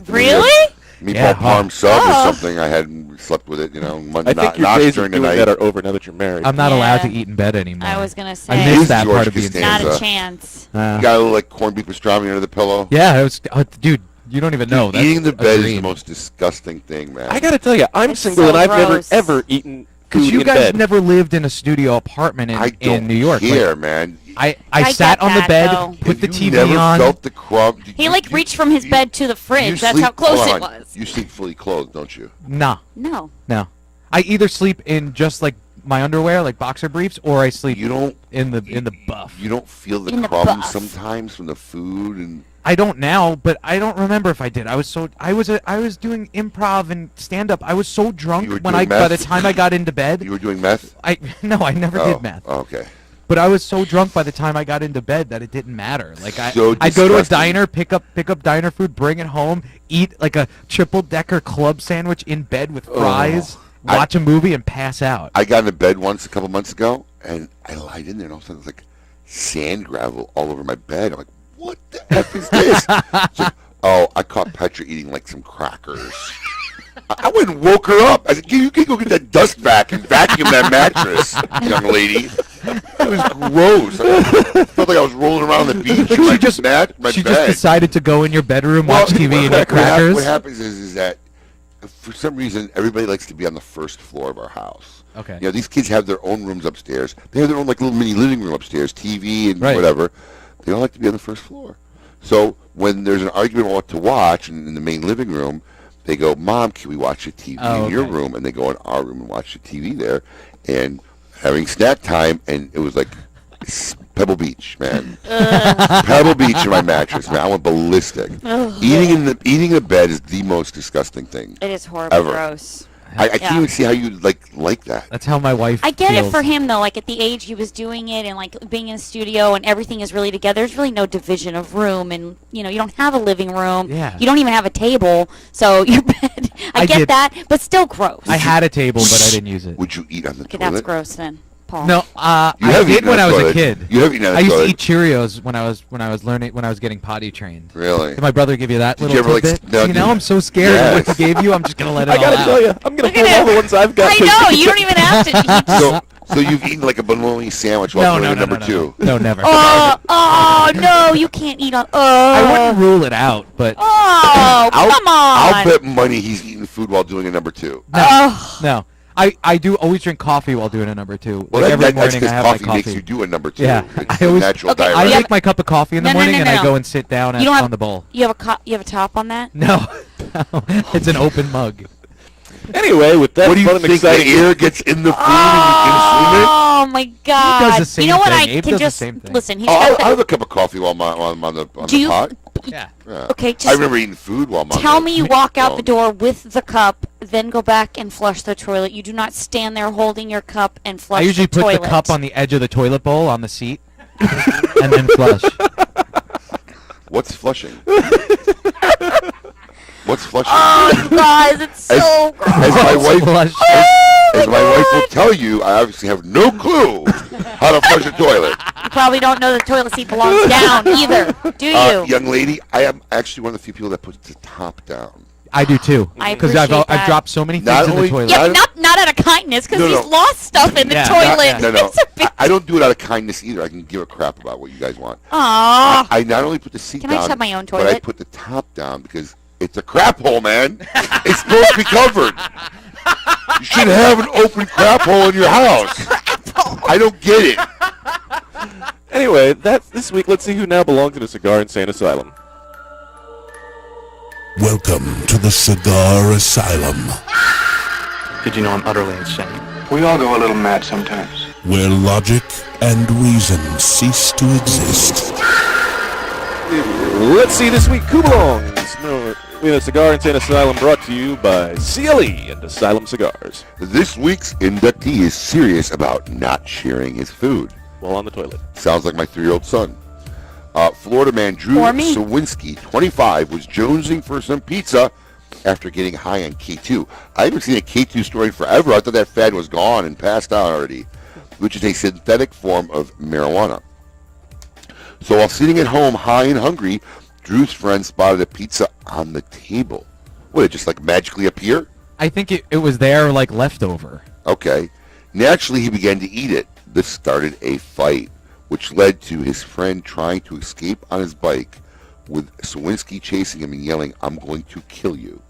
Really? meatball Yeah, parm sub Oh. or something. I had slept with it, you know, I think your knocks days of during the doing night. that are over now that you're married. I'm not allowed to Yeah. eat in bed anymore. I was gonna say. I missed that George part of being Costanza. Not a Stanza. chance. You got a little like corned beef pastrami under the pillow. Yeah, it was. Dude, you don't even know. That's Eating the a bed is dream. the most disgusting thing, man. I gotta tell you, I'm It's single so and I've never gross. ever eaten Because food you in guys bed. never lived in a studio apartment I don't in New York. care, Like, man. I I sat get on the that, bed, though. put the Have TV you never on. felt the crumb? He like reached from his bed to the you fridge. That's sleep- how close hold it on. was. You sleep fully clothed, don't you? No, No. no. I either sleep in just like my underwear, like boxer briefs, or I sleep You don't. in the buff. You don't feel the In the crumbs buff. sometimes from the food and. I don't now, but I don't remember if I did. I was doing improv and stand up. I was so drunk You were when doing by the meth? time I got into bed. You were doing meth? I never did meth. Oh, okay. But I was so drunk by the time I got into bed that it didn't matter. Like I'd So go to a disgusting. diner, pick up diner food, bring it home, eat like a triple decker club sandwich in bed with fries, watch a movie, and pass out. I got into bed once a couple months ago, and I lied in there, and all of a sudden, there's like sand gravel all over my bed. I'm like, what the heck is this? It's like, oh, I caught Petra eating like some crackers. I went and woke her up. I said, you can go get that dust vac and vacuum that mattress, young lady. It was gross. I felt like I was rolling around on the beach in my just bed. She just decided to go in your bedroom, watch TV, and eat What crackers. happens is that for some reason everybody likes to be on the first floor of our house. Okay. You know, these kids have their own rooms upstairs. They have their own like little mini living room upstairs, TV and Right. whatever. They all like to be on the first floor. So when there's an argument on what to watch in the main living room, they go, "Mom, can we watch the TV in your room?" And they go in our room and watch the TV there, and having snack time, and it was like Pebble Beach, man. Pebble Beach in my mattress, man. I went ballistic. Eating in the bed is the most disgusting thing. It is horrible, ever. gross. I can't even see how you like that. That's how my wife. I get it feels. for him though. Like at the age he was doing it, and like being in a studio, and everything is really together. There's really no division of room, and you don't have a living room. Yeah. You don't even have a table, so your bed. I get did. that, but still gross. I had a table, but I didn't use it. Would you eat on the Okay, toilet? that's gross then. Paul? No, I did when I was a kid. You have eaten on the I used to toilet. eat Cheerios when I was getting potty trained. Really? Did my brother give you that Did little you ever, tidbit? no, See, now I'm so scared of what he gave you. I'm just gonna let it I all gotta out. tell you, I'm gonna pull all the ones I've got. I know. You don't even have to. He just, So you've eaten like a bologna sandwich while doing number two. No, never. oh no, you can't eat on. I wouldn't rule it out, but Oh, come on. I'll bet money he's eating food while doing a number two. no. I do always drink coffee while doing a number two. Well, like every that's morning I because have coffee my coffee. makes you do a number two. Yeah, It's I always natural Okay, diuretic. I make my cup of coffee in the morning and I no. go and sit down You don't have, on the bowl. You have a top on that? No, it's an open mug. Anyway, with that What do you fun and think? exciting The air gets in the food and you consume it? Oh my God! He does the same you know what? thing. I Abe can does the just same thing. listen. He's Oh, got I'll have a cup of coffee while I'm on the Do you- pot. Yeah. Okay, just I remember eating food while I'm on Tell the me you walk out the phone. door with the cup, then go back and flush the toilet. You do not stand there holding your cup and flush I usually the toilet. put the cup on the edge of the toilet bowl on the seat, and then flush. What's flushing? What's flushing? Oh, guys, it's so gross. As my wife, Flush. as my wife will tell you, I obviously have no clue how to flush a toilet. You probably don't know the toilet seat belongs down either, do you? Young lady, I am actually one of the few people that puts the top down. I do too. I Because appreciate I've that. dropped so many Not things in only- the toilet. Yeah, but not out of kindness, because No, he's no. lost stuff in the Yeah, toilet. No. It's a big... I don't do it out of kindness either. I can give a crap about what you guys want. Aww. I not only put the seat Can down, I just have my own but I toilet? put the top down because it's a crap hole, man. It's supposed to be covered. You should have an open crap hole in your house. I don't get it. Anyway, that's this week. Let's see who now belongs in a Cigar Insane Asylum. Welcome to the Cigar Asylum, Did you know I'm utterly insane? We all go a little mad sometimes. where logic and reason cease to exist. Let's see this week who belongs. No, we have a Cigar Insane Asylum brought to you by CLE and Asylum Cigars. This week's inductee is serious about not sharing his food. While on the toilet. Sounds like my 3-year-old son. Florida man Drew For me. Sawinski, 25, was jonesing for some pizza after getting high on K2. I haven't seen a K2 story in forever. I thought that fad was gone and passed out already, which is a synthetic form of marijuana. So while sitting at home high and hungry, Drew's friend spotted a pizza on the table. Would it just like magically appear? I think it was there like leftover. Okay. Naturally, he began to eat it. This started a fight, which led to his friend trying to escape on his bike, with Sawinski chasing him and yelling, "I'm going to kill you."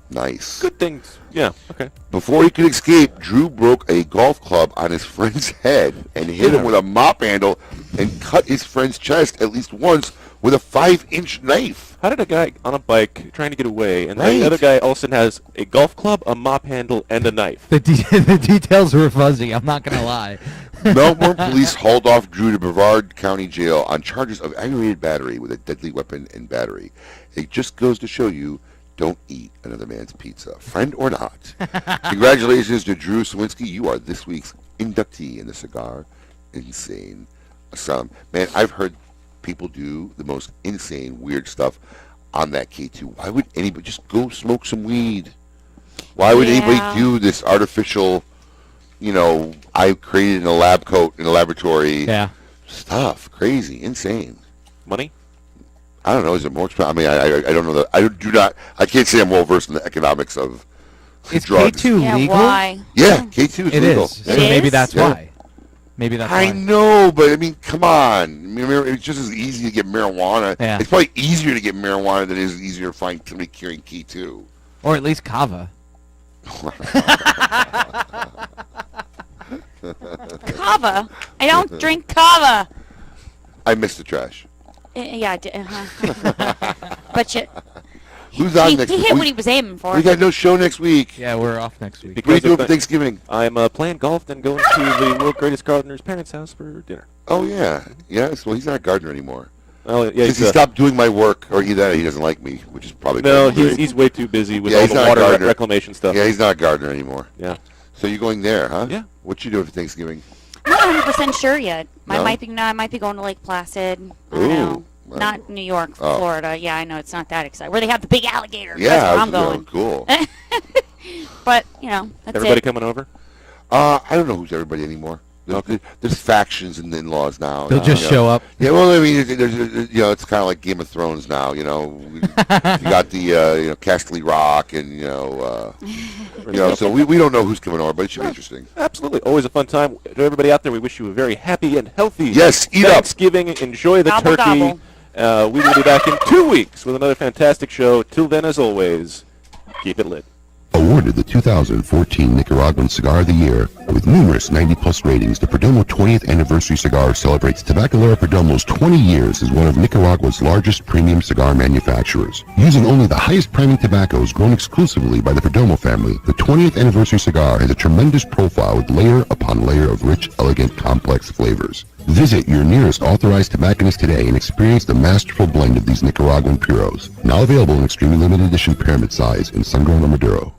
Nice. Good things. Yeah, okay. Before he could escape, Drew broke a golf club on his friend's head and hit him with a mop handle and cut his friend's chest at least once with a 5-inch knife. How did a guy on a bike trying to get away, and Right. the other guy also has a golf club, a mop handle, and a knife? The details were fuzzy. I'm not gonna lie. Melbourne police hauled off Drew to Brevard County Jail on charges of aggravated battery with a deadly weapon and battery. It just goes to show you, don't eat another man's pizza, friend or not. Congratulations to Drew Sawinski. You are this week's inductee in the Cigar Insane Asylum. Man, I've heard people do the most insane, weird stuff on that K2. Why would anybody just go smoke some weed? Why would anybody do this artificial, I created in a lab coat in a laboratory stuff? Crazy, insane. Money? I don't know. Is it more expensive? I mean, I don't know. I can't say I'm well versed in the economics of Is drugs. K2 legal? Why? Yeah, K2 is It legal. is. So maybe that's why. Maybe that's I why. know, but I mean, come on. I mean, it's just as easy to get marijuana. Yeah. It's probably easier to get marijuana than it is easier to find somebody carrying K2. Or at least kava. Kava. I don't drink kava. I missed the trash. Yeah, I did. But you. Who's on He next hit week? what he was aiming for. We got no show next week. Yeah, we're off next week. What are you doing for Thanksgiving? I'm playing golf, then going to the world greatest gardener's parents' house for dinner. Oh, yeah. Yes, well, he's not a gardener anymore. Oh, yeah, Because he stopped doing my work, or either he doesn't like me, which is probably No, great. he's way too busy with Yeah, all he's the not a water gardener. reclamation stuff. Yeah, he's not a gardener anymore. Yeah. So you're going there, huh? Yeah. What you doing for Thanksgiving? I'm not 100% sure yet. No? I might be going to Lake Placid. I don't know. Not New York, Oh. Florida. Yeah, I know it's not that exciting. Where they have the big alligators. Yeah, That's where I'm going. Cool. But that's Everybody it. coming over? I don't know who's everybody anymore. There's factions and in-laws now. They'll just show up. Yeah, well, I mean, it's kind of like Game of Thrones now. You got the Castle Rock, and so we don't know who's coming over, but it should be interesting. Absolutely, always a fun time. To everybody out there, we wish you a very happy and healthy eat Thanksgiving. Enjoy the Gobble, turkey. gobble. We will be back in 2 weeks with another fantastic show. Till then, as always, keep it lit. Awarded the 2014 Nicaraguan Cigar of the Year with numerous 90-plus ratings, the Perdomo 20th Anniversary Cigar celebrates Tabacalera Perdomo's 20 years as one of Nicaragua's largest premium cigar manufacturers. Using only the highest priming tobaccos grown exclusively by the Perdomo family, the 20th Anniversary Cigar has a tremendous profile with layer upon layer of rich, elegant, complex flavors. Visit your nearest authorized tobacconist today and experience the masterful blend of these Nicaraguan puros. Now available in extremely limited edition pyramid size in sun-grown or Maduro.